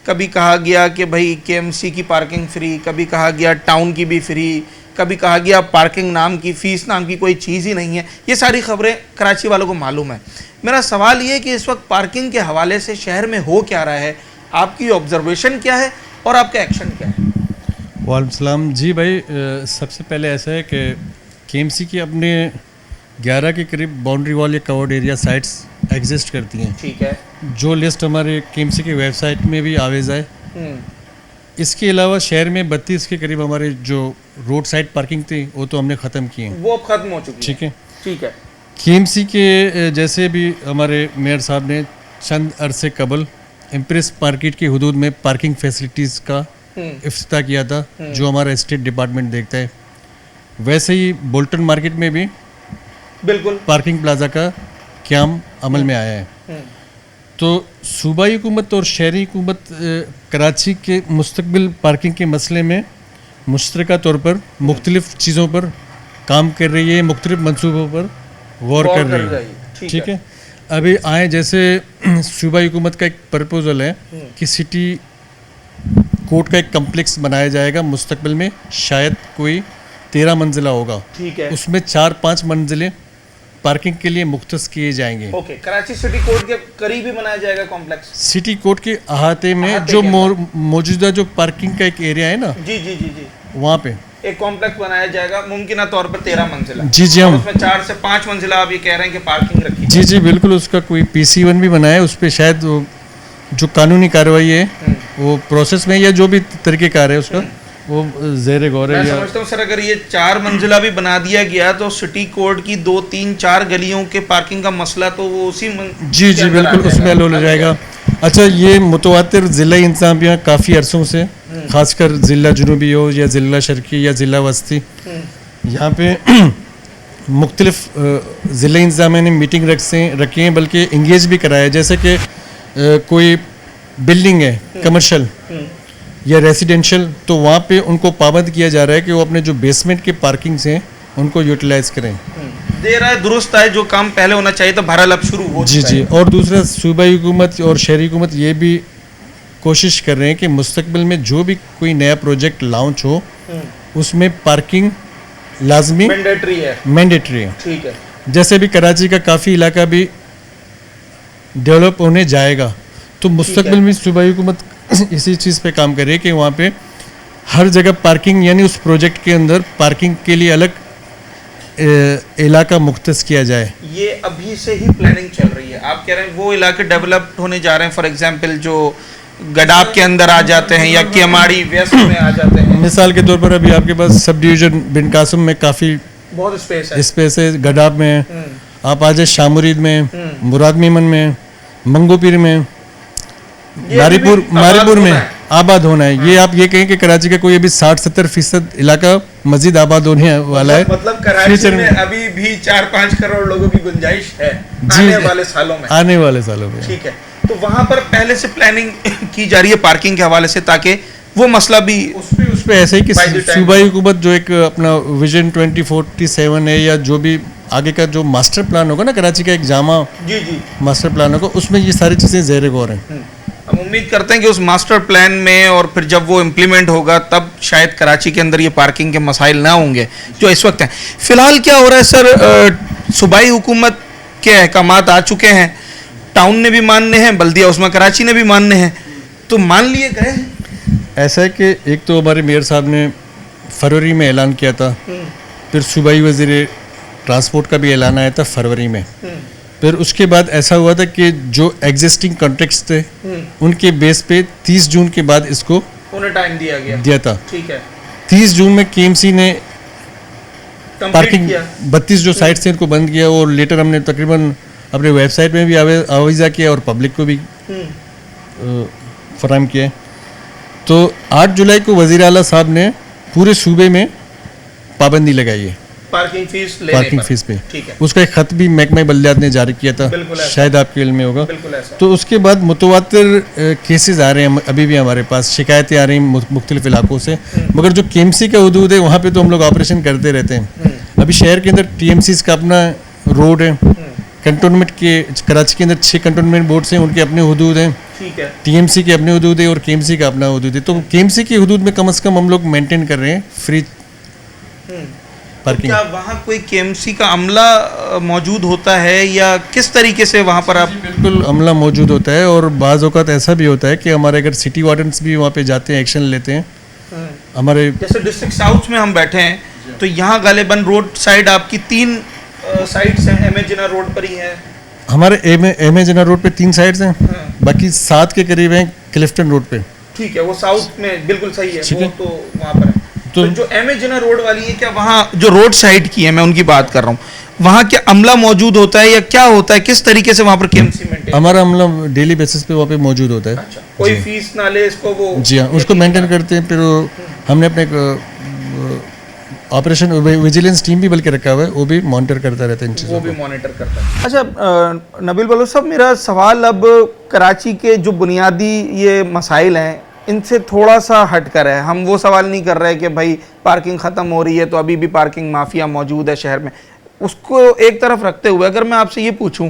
कभी कहा गया कि भाई KMC की पार्किंग फ्री, कभी कहा गया टाउन की भी फ्री, कभी कहा गया पार्किंग नाम की फ़ीस नाम की कोई चीज़ ही नहीं है। ये सारी खबरें कराची वालों को मालूम है। मेरा सवाल ये है कि इस वक्त पार्किंग के हवाले से शहर में हो क्या रहा है, आपकी ऑब्जर्वेशन क्या है और आपका एक्शन क्या है? वालेकुम सलाम जी भाई, सबसे पहले ऐसा है कि KMC की अपने 11 के करीब बाउंड्री वॉल या कवर्ड एरिया साइट्स एग्जिस्ट करती हैं। ठीक है। जो लिस्ट हमारे KMC की वेबसाइट में भी आवेज़ है। इसके अलावा शहर में 32 के करीब हमारे जो रोड साइड पार्किंग थी वो तो हमने ख़त्म की हैं, वो अब ख़त्म हो चुकी है। ठीक है। ठीक है। KMC के जैसे भी हमारे मेयर साहब ने चंद अरसे कबल इम्प्रेस मार्केट की हदूद में पार्किंग फैसिलिटीज़ का इफ्तिताह किया था, जो हमारा स्टेट डिपार्टमेंट देखता है। वैसे ही बोल्टन मार्केट में भी बिल्कुल पार्किंग प्लाजा का क़याम अमल में आया है। तो सूबाई हुकूमत और शहरी हुकूमत कराची के मुस्तकबिल पार्किंग के मसले में मुश्तरका तौर पर मुख्तलिफ़ चीज़ों पर काम कर रही है, मुख्तलिफ़ मनसूबों पर गौर कर रही है। ठीक है। अभी आए जैसे सूबाई हुकूमत का एक प्रपोजल है कि सिटी कोर्ट का एक कम्प्लेक्स बनाया जाएगा मुस्तकबिल में, शायद कोई 13 मंजिला होगा। ठीक है। उसमें 4-5 मंजिलें पार्किंग के लिए मुख्तस किए जाएंगे। ओके, कराची सिटी कोर्ट के करीब ही बनाया जाएगा कॉम्प्लेक्स। सिटी कोर्ट के अहाते में जो मौजूदा जो पार्किंग का एक एरिया है ना, जी जी जी जी, वहाँ पे एक कॉम्प्लेक्स बनाया जाएगा, मुमकिन तौर पर 13 मंजिला। जी जी, हम उसमें 4 से 5 मंजिला आप ये कह रहे हैं कि पार्किंग रखी। जी जी बिल्कुल, उसका कोई PC1 भी बनाया है, उस पर शायद जो कानूनी कार्रवाई है वो प्रोसेस में, या जो भी तरीक़ेकार है उसका वो ज़ेर गौर है। मैं समझता हूँ सर, अगर ये 4 मंजिला भी बना दिया गया तो सिटी कोर्ट की 2, 3, 4 गलियों के पार्किंग का मसला तो वो उसी जी जी बिल्कुल उसमें हल हो जाएगा। अच्छा, ये मुतवातिर ज़िला इंतज़ामिया काफ़ी अरसों से, ख़ासकर ज़िला जुनूबी हो या ज़िला शर्की या ज़िला वस्ती, यहाँ पे मुख्तलिफ़ ज़िला इंतज़ामिया ने मीटिंग रखी हैं, बल्कि इंगेज भी कराया। जैसे कि कोई बिल्डिंग है कमर्शल या रेसिडेंशियल, तो वहाँ पे उनको पाबंद किया जा रहा है कि वो अपने जो बेसमेंट के पार्किंग्स हैं उनको यूटिलाइज करें। देर है दुरुस्त है, जो काम पहले होना चाहिए तो बहरहाल अब शुरू हो जी जी। और दूसरा, सूबाई हुकूमत और शहरी हुकूमत ये भी कोशिश कर रहे हैं कि मुस्तकबिल में जो भी कोई नया प्रोजेक्ट लॉन्च हो उसमें पार्किंग लाजमी मैंडेटरी है। ठीक है। जैसे भी कराची का काफ़ी इलाका भी डेवलप होने जाएगा, तो मुस्तकबिल में सूबाई हुकूमत इसी चीज़ पे काम कर रही है कि वहाँ पे हर जगह पार्किंग, यानी उस प्रोजेक्ट के अंदर पार्किंग के लिए अलग इलाका मुख्तस किया जाए। ये अभी से ही प्लानिंग चल रही है? आप कह रहे हैं वो इलाके डेवलप होने जा रहे हैं, फॉर एग्जांपल जो गडाब के अंदर आ जाते हैं या केमाड़ी वेस्ट में आ जाते हैं। मिसाल के तौर पर अभी आपके पास सब डिवीज़न बिन कासिम में काफ़ी बहुत स्पेस है, गडाब में आप आ जाए, शामुरीद में, मुराद मीमन में, मंगोपीर में, मारीपुर में आबाद होना है। ये आप ये कहें कि कराची का कोई अभी 60-70% इलाका मजीद आबाद होने वाला है। मतलब कराची में अभी भी 4-5 करोड़ लोगों की गुंजाइश है आने वाले सालों में। आने वाले सालों में, ठीक है। तो वहां पर पहले से प्लानिंग की जा रही है पार्किंग के हवाले से, ताकि वो मसला भी उस पे ऐसे ही कि सूबाई हुकूमत जो एक अपना विजन 2047 है या जो भी आगे का जो मास्टर प्लान होगा ना, कराची का एक जामा जी मास्टर प्लान होगा, उसमें ये सारी चीज़ें ज़ेर गौर हैं। हम उम्मीद करते हैं कि उस मास्टर प्लान में और फिर जब वो इम्प्लीमेंट होगा तब शायद कराची के अंदर ये पार्किंग के मसाइल ना होंगे जो इस वक्त हैं। फिलहाल क्या हो रहा है सर, सूबाई हुकूमत के अहकामात आ चुके हैं, टाउन ने भी मानने हैं, बल्दिया उस्मा कराची ने भी मानने हैं, तो मान लिए गए हैं। ऐसा है कि एक तो हमारे मेयर साहब ने फरवरी में ऐलान किया था, फिर सूबाई वज़ीर ट्रांसपोर्ट का भी ऐलान आया था फरवरी में, फिर उसके बाद ऐसा हुआ था कि जो एग्जिस्टिंग कॉन्ट्रैक्ट्स थे उनके बेस पे 30 जून के बाद इसको उन्हें टाइम दिया था। ठीक है। 30 जून में केएमसी ने पार्किंग 32 जो साइट्स थे इनको बंद किया, और लेटर हमने तकरीबन अपने वेबसाइट में भी आवाज़ा किया और पब्लिक को भी फराहम किया। तो 8 जुलाई को वज़ीर आला साहब ने पूरे सूबे में पाबंदी लगाई है पार्किंग फीस पे। ठीक है। उसका एक खत भी महकमा बल्दियात ने जारी किया था, शायद आपके इल्म में होगा। तो उसके बाद मुतवातिर केसेस आ रहे हैं अभी भी हमारे पास, शिकायतें आ रही हैं मुख्तलिफ इलाकों से, मगर जो केएमसी का हदूद है वहाँ पे तो हम लोग ऑपरेशन करते रहते हैं। अभी शहर के अंदर टीएमसी का अपना रोड है, कंटोनमेंट के कराची के अंदर 6 कंटोनमेंट बोर्ड्स हैं, उनके अपने हदूद हैं, टीएमसी के अपने हदूद है और केएमसी का अपना हदूद है। तो केएमसी के हदूद में कम से कम हम लोग मेंटेन कर रहे हैं फ्री पार्किंग। क्या वहाँ कोई केएमसी का अमला मौजूद होता है या किस तरीके से वहाँ पर आप? बिल्कुल अमला मौजूद होता है, और बाज़ औक़ात ऐसा भी होता है कि हमारे अगर सिटी वार्डन्स भी वहाँ पे जाते हैं, एक्शन लेते हैं। हमारे जैसे डिस्ट्रिक्ट साउथ में हम बैठे हैं तो यहाँ गालिबन रोड साइड आपकी 3 साइड्स हैं, एम ए जिन्ना रोड पर ही है। हमारे एम ए जिन्ना रोड पे 3 साइड्स हैं, बाकी 7 के करीब हैं क्लिफ्टन रोड पे। ठीक है, वो साउथ में बिल्कुल सही है, वो तो वहाँ पर है। तो जो एम ए जिन्ना रोड वाली है, क्या वहाँ जो रोड साइड की है, मैं उनकी बात कर रहा हूँ, वहाँ क्या अमला मौजूद होता है या क्या होता है, किस तरीके से वहाँ पर केएमसी मेंटेन? हमारा अमला डेली बेसिस पे वहाँ पे मौजूद होता है। अच्छा, कोई फीस ना ले इसको वो? जी हाँ, उसको मेंटेन करते हैं। फिर हमने अपने ऑपरेशन विजिलेंस टीम भी बल्कि रखा हुआ है, वो भी मॉनिटर करता रहता है इन चीज़ों को। वो भी मॉनिटर करता है। अच्छा नबील बलोच साहब, मेरा सवाल अब कराची के जो बुनियादी ये मसाइल हैं इनसे थोड़ा सा हटकर है। हम वो सवाल नहीं कर रहे कि भाई पार्किंग ख़त्म हो रही है तो अभी भी पार्किंग माफिया मौजूद है शहर में, उसको एक तरफ रखते हुए अगर मैं आपसे ये पूछूं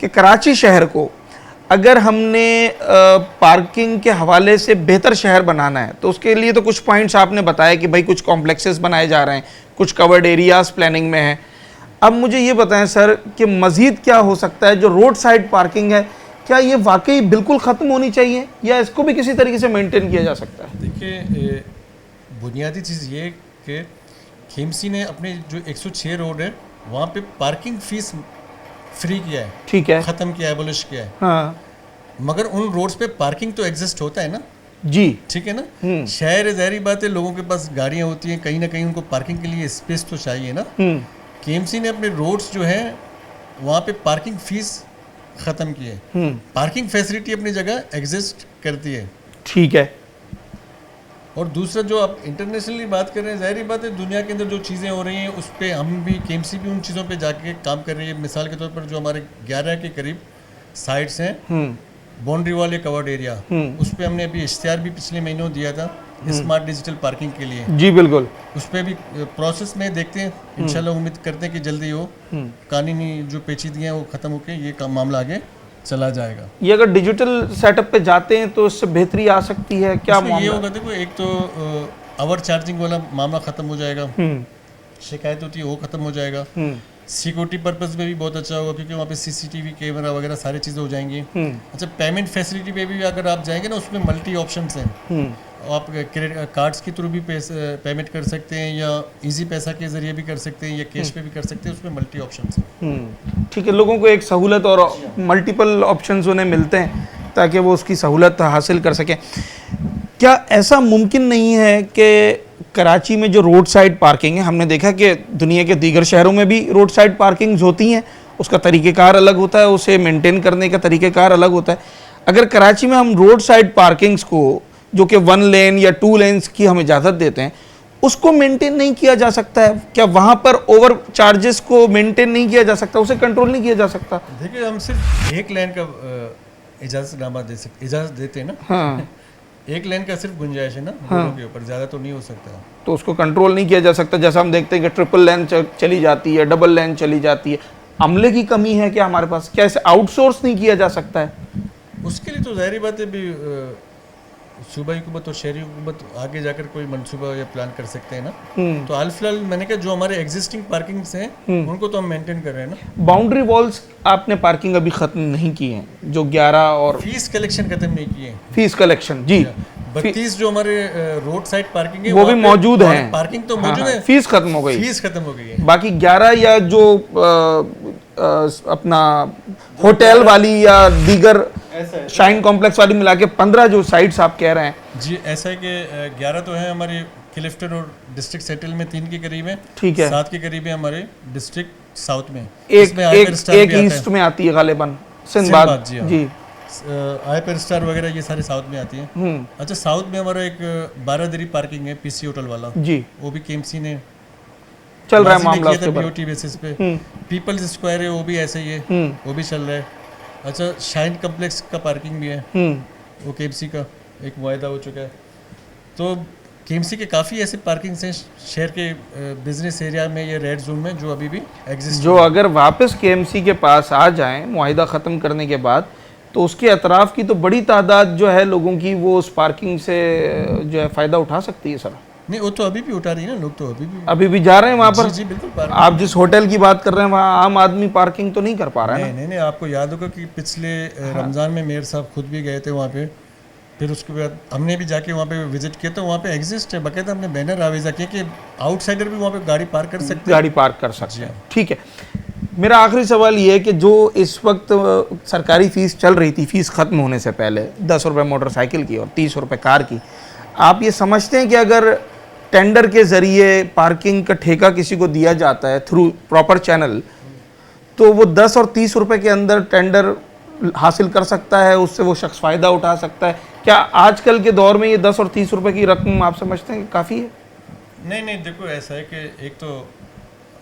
कि कराची शहर को अगर हमने पार्किंग के हवाले से बेहतर शहर बनाना है तो उसके लिए तो कुछ पॉइंट्स आपने बताया कि भाई कुछ कॉम्प्लेक्सेस बनाए जा रहे हैं, कुछ कवर्ड एरियाज़ प्लानिंग में हैं। अब मुझे ये बताएं सर कि मज़ीद क्या हो सकता है? जो रोड साइड पार्किंग है क्या ये वाकई बिल्कुल ख़त्म होनी चाहिए या इसको भी किसी तरीके से मेंटेन किया जा सकता है? देखिए, बुनियादी चीज़ ये कि केएमसी ने अपने जो 106 रोड है वहाँ पे पार्किंग फीस फ्री किया है। ठीक है, ख़त्म किया है, एबॉलिश किया है। हाँ, मगर उन रोड्स पे पार्किंग तो एग्जिस्ट होता है ना जी, ठीक है ना। शहर ज़ाहिर बात है, लोगों के पास गाड़ियाँ होती हैं, कहीं ना कहीं उनको पार्किंग के लिए स्पेस तो चाहिए ना। केएमसी ने अपने रोड्स जो है वहाँ पे पार्किंग फीस ख़त्म की है, पार्किंग फैसिलिटी अपनी जगह एग्जिस्ट करती है। ठीक है। और दूसरा जो आप इंटरनेशनली बात कर रहे हैं, ज़ाहिर बात है दुनिया के अंदर जो चीज़ें हो रही हैं उस पर हम भी केएमसी भी उन चीज़ों पे जाके काम कर रही है। मिसाल के तौर पर जो हमारे 11 के करीब साइट्स हैं बाउंड्री वाले कवर्ड एरिया, उस पर हमने अभी इश्तिहार भी पिछले महीनों दिया था स्मार्ट डिजिटल पार्किंग के लिए। जी बिल्कुल, उस पर भी प्रोसेस में देखते हैं, इंशाल्लाह उम्मीद करते हैं कि जल्दी हो कानूनी जो पेचीदगियाँ वो ख़त्म होकर ये मामला आगे चला जाएगा। ये अगर डिजिटल सेटअप पे जाते हैं तो इससे बेहतरी आ सकती है क्या? ये होगा, देखो एक तो आवर चार्जिंग वाला मामला ख़त्म हो जाएगा, शिकायत होती है वो ख़त्म हो जाएगा, सिक्योरिटी पर्पस में भी बहुत अच्छा होगा क्योंकि वहाँ पे सीसीटीवी कैमरा वगैरह सारी चीज़ें हो जाएंगी। अच्छा, पेमेंट फैसिलिटी पे भी अगर आप जाएंगे ना उसमें मल्टी ऑप्शंस हैं, आप क्रेडिट कार्ड्स के थ्रू भी पेमेंट कर सकते हैं या इजी पैसा के ज़रिए भी कर सकते हैं या कैश पे भी कर सकते हैं, उसमें मल्टी ऑप्शंस हैं। ठीक है, लोगों को एक सहूलत और मल्टीपल ऑप्शंस उन्हें मिलते हैं ताकि वो उसकी सहूलत हासिल कर सकें। क्या ऐसा मुमकिन नहीं है कि कराची में जो रोड साइड पार्किंग है, हमने देखा कि दुनिया के दीगर शहरों में भी रोड साइड पार्किंग्स होती हैं, उसका तरीक़ेकार अलग होता है, उसे मेंटेन करने का तरीक़ेकार अलग होता है। अगर कराची में हम रोड साइड पार्किंग्स को जो कि 1 लेन या 2 लेन्स की हम इजाज़त देते हैं, उसको मेंटेन नहीं किया जा सकता है? क्या वहाँ पर ओवर चार्जेस को मेंटेन नहीं किया जा सकता, उसे कंट्रोल नहीं किया जा सकता? देखिए, हम सिर्फ एक लेन का इजाज़तनामा इजाज़त देते हैं ना। हाँ। एक लेन का सिर्फ गुंजाइश है ना, हाँ। दोनों के ऊपर, ज़्यादा तो नहीं हो सकता। तो उसको कंट्रोल नहीं किया जा सकता। जैसा हम देखते हैं कि ट्रिपल लेन चली जाती है, डबल लेन चली जाती है। अमले की कमी है क्या हमारे पास? क्या इसे आउटसोर्स नहीं किया जा सकता है? उसके लिए तो जाहिर बात है भी सूबाई हुकूमत और शहरी हुकूमत आगे जाकर कोई मंसूबा या प्लान कर सकते हैं ना। तो हाल फिलहाल मैंने कहा जो हमारे एग्जिस्टिंग पार्किंग्स हैं उनको तो हम मेंटेन कर रहे हैं ना। बाउंड्री वॉल्स आपने पार्किंग अभी खत्म नहीं की हैं, जो 11 और फीस कलेक्शन खत्म नहीं किए। फीस कलेक्शन जी, 32 जो हमारे रोड साइड पार्किंग है वो भी मौजूद है। पार्किंग तो मौजूद है, फीस खत्म हो गई। फीस खत्म हो गई है। बाकी 11 या जो अपना होटल वाली या दीगर शाइन कॉम्प्लेक्स वाली मिला के 15 जो साइट्स आप कह रहे हैं जी, ऐसा है कि 11 तो है हमारे क्लिफ्टन और डिस्ट्रिक्ट सेटल में 3 के करीब है, ठीक है। 7 के करीब है हमारे डिस्ट्रिक्ट साउथ में। एक ईस्ट में आती है गालिबन, सिंधबाद जी, हाइपर स्टार वगैरह ये सारे साउथ में आती है। अच्छा, साउथ में हमारा एक 12 दरी पार्किंग है पीसी होटल वाला जी, वो भी केएमसी ने चल रहा है मामला उसके ऊपर बीओटी बेसिस पे। पीपल्स स्क्वायर है वो भी ऐसे ही है, वो भी चल रहा है। अच्छा, शाइन कॉम्प्लेक्स का पार्किंग भी है, वो केएमसी का एक मुआहदा हो चुका है। तो केएमसी के काफ़ी ऐसे पार्किंग्स हैं शहर के बिजनेस एरिया में या रेड जोन में जो अभी भी एग्जिस्ट, जो अगर वापस केएमसी के पास आ जाएं मुआहदा ख़त्म करने के बाद, तो उसके अतराफ़ की तो बड़ी तादाद जो है लोगों की वो उस पार्किंग से जो है फ़ायदा उठा सकती है सर। नहीं, वो तो अभी भी उठा रही है ना, लोग तो अभी भी जा रहे हैं वहाँ पर। जी बिल्कुल। आप जिस होटल की बात कर रहे हैं वहाँ आम आदमी पार्किंग तो नहीं कर पा रहा है ना। नहीं, आपको याद होगा कि पिछले रमज़ान में मेयर साहब खुद भी गए थे वहाँ पे, फिर उसके बाद हमने भी जाके वहाँ पे विजिट किया, तो वहाँ पे एग्जिस्ट है, बाकायदा हमने बैनर आवेजा किया कि आउटसाइडर भी वहाँ पे गाड़ी पार्क कर सकते हैं। गाड़ी पार्क कर सकते हैं, ठीक है। मेरा आखिरी सवाल ये है कि जो इस वक्त सरकारी फ़ीस चल रही थी, फ़ीस ख़त्म होने से पहले 10 रुपये मोटरसाइकिल की और 30 रुपये कार की, आप ये समझते हैं कि अगर टेंडर के ज़रिए पार्किंग का ठेका किसी को दिया जाता है थ्रू प्रॉपर चैनल, तो वो 10 और 30 रुपये के अंदर टेंडर हासिल कर सकता है, उससे वो शख्स फ़ायदा उठा सकता है? क्या आजकल के दौर में ये 10 और 30 रुपये की रकम आप समझते हैं कि काफ़ी है? नहीं, देखो ऐसा है कि एक तो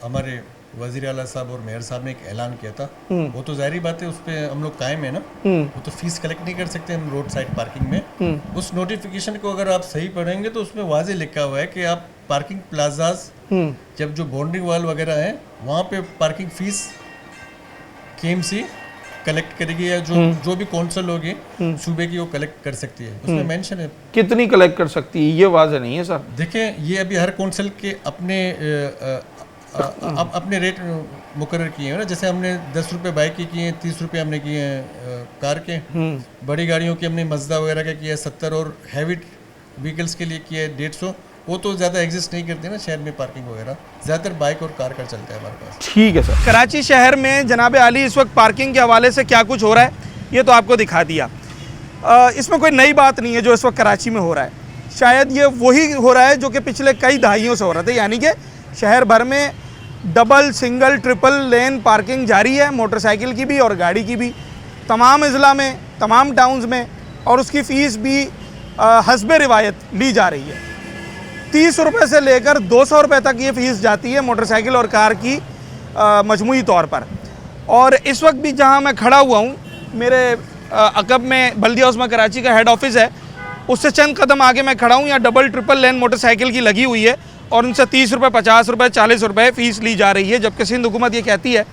हमारे वज़ीर आला साहब और मेयर साहब ने एक ऐलान किया था, वो तो जाहिर बात है उस पर हम लोग कायम है ना, वो तो फीस कलेक्ट नहीं कर सकते हम रोड साइड पार्किंग में। उस नोटिफिकेशन को अगर आप सही पढ़ेंगे तो उसमें वाज़े लिखा हुआ है कि आप पार्किंग प्लाजाज जब जो बाउंड्री वॉल वगैरह है वहाँ पे पार्किंग फीस केएमसी कलेक्ट करेगी, या जो भी कौंसल होगी सूबे की वो कलेक्ट कर सकती है। उसमें मेंशन है कितनी कलेक्ट कर सकती है, ये वाज़े नहीं है सर। देखिए, ये अभी हर कौंसल के अपने रेट मुकर्रर किए हैं ना, जैसे हमने 10 रुपये बाइक के किए हैं, 30 रुपये हमने किए हैं कार के, बड़ी गाड़ियों के हमने मजदा वगैरह के किया 70, और हैवी व्हीकल्स के लिए किया है 150। वो तो ज़्यादा एग्जिस्ट नहीं करते ना शहर में पार्किंग वगैरह, ज़्यादातर बाइक और कार का चलता है हमारे पास। ठीक है सर। कराची शहर में जनाब आली इस वक्त पार्किंग के हवाले से क्या कुछ हो रहा है ये तो आपको दिखा दिया। इसमें कोई नई बात नहीं है जो इस वक्त कराची में हो रहा है, शायद ये वही हो रहा है जो कि पिछले कई दहाइयों से हो रहा था, यानी कि शहर भर में डबल, सिंगल, ट्रिपल लेन पार्किंग जारी है, मोटरसाइकिल की भी और गाड़ी की भी, तमाम अज़ला में, तमाम टाउन्स में, और उसकी फ़ीस भी हस्बे रिवायत ली जा रही है। 30 रुपये से लेकर 200 रुपये तक ये फ़ीस जाती है मोटरसाइकिल और कार की मजमूई तौर पर। और इस वक्त भी जहाँ मैं खड़ा हुआ हूँ, मेरे अकब में बल्दिया उस्मा कराची का हेड ऑफिस है, उससे चंद कदम आगे मैं खड़ा हूँ, यहाँ डबल ट्रिपल लेन मोटरसाइकिल की लगी हुई है और उनसे 30 रुपये, 50 रुपये, 40 रुपये फ़ीस ली जा रही है, जबकि सिंध हुकूमत ये कहती है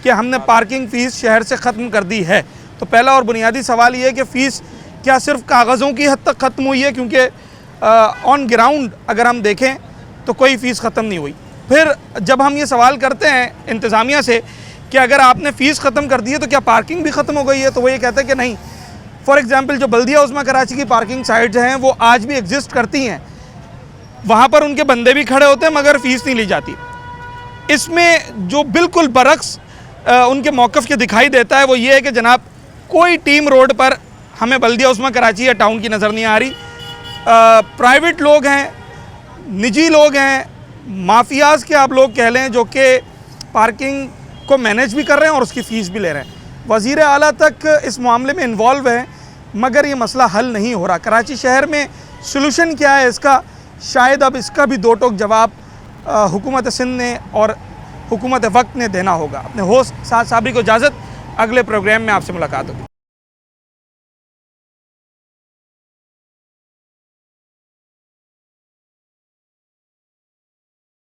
कि हमने पार्किंग फ़ीस शहर से ख़त्म कर दी है। तो पहला और बुनियादी सवाल ये है कि फ़ीस क्या सिर्फ कागज़ों की हद तक ख़त्म हुई है, क्योंकि ऑन ग्राउंड अगर हम देखें तो कोई फ़ीस ख़त्म नहीं हुई। फिर जब हम ये सवाल करते हैं इंतज़ामिया से कि अगर आपने फ़ीस ख़त्म कर दी है तो क्या पार्किंग भी ख़त्म हो गई है, तो वो ये कहते हैं कि नहीं। फॉर एग्ज़ाम्पल जो बल्दिया उस्मा कराची की पार्किंग साइट्स हैं वो आज भी एग्जिस्ट करती हैं, वहाँ पर उनके बंदे भी खड़े होते हैं मगर फ़ीस नहीं ली जाती। इसमें जो बिल्कुल बरक्स उनके मौक़िफ़ के दिखाई देता है वो ये है कि जनाब कोई टीम रोड पर हमें बल्दिया उस्मा कराची या टाउन की नज़र नहीं आ रही। प्राइवेट लोग हैं, निजी लोग हैं, माफियाज़ के आप लोग कह लें, जो कि पार्किंग को मैनेज भी कर रहे हैं और उसकी फ़ीस भी ले रहे हैं। वज़ीर आला तक इस मामले में इन्वॉल्व है मगर ये मसला हल नहीं हो रहा। कराची शहर में सलूशन क्या है इसका, शायद अब इसका भी दो टोक जवाब हुकूमत सिंध ने और हुकूमत वक्त ने देना होगा। अपने होस्ट साद साबरी को इजाज़त, अगले प्रोग्राम में आपसे मुलाकात होगी।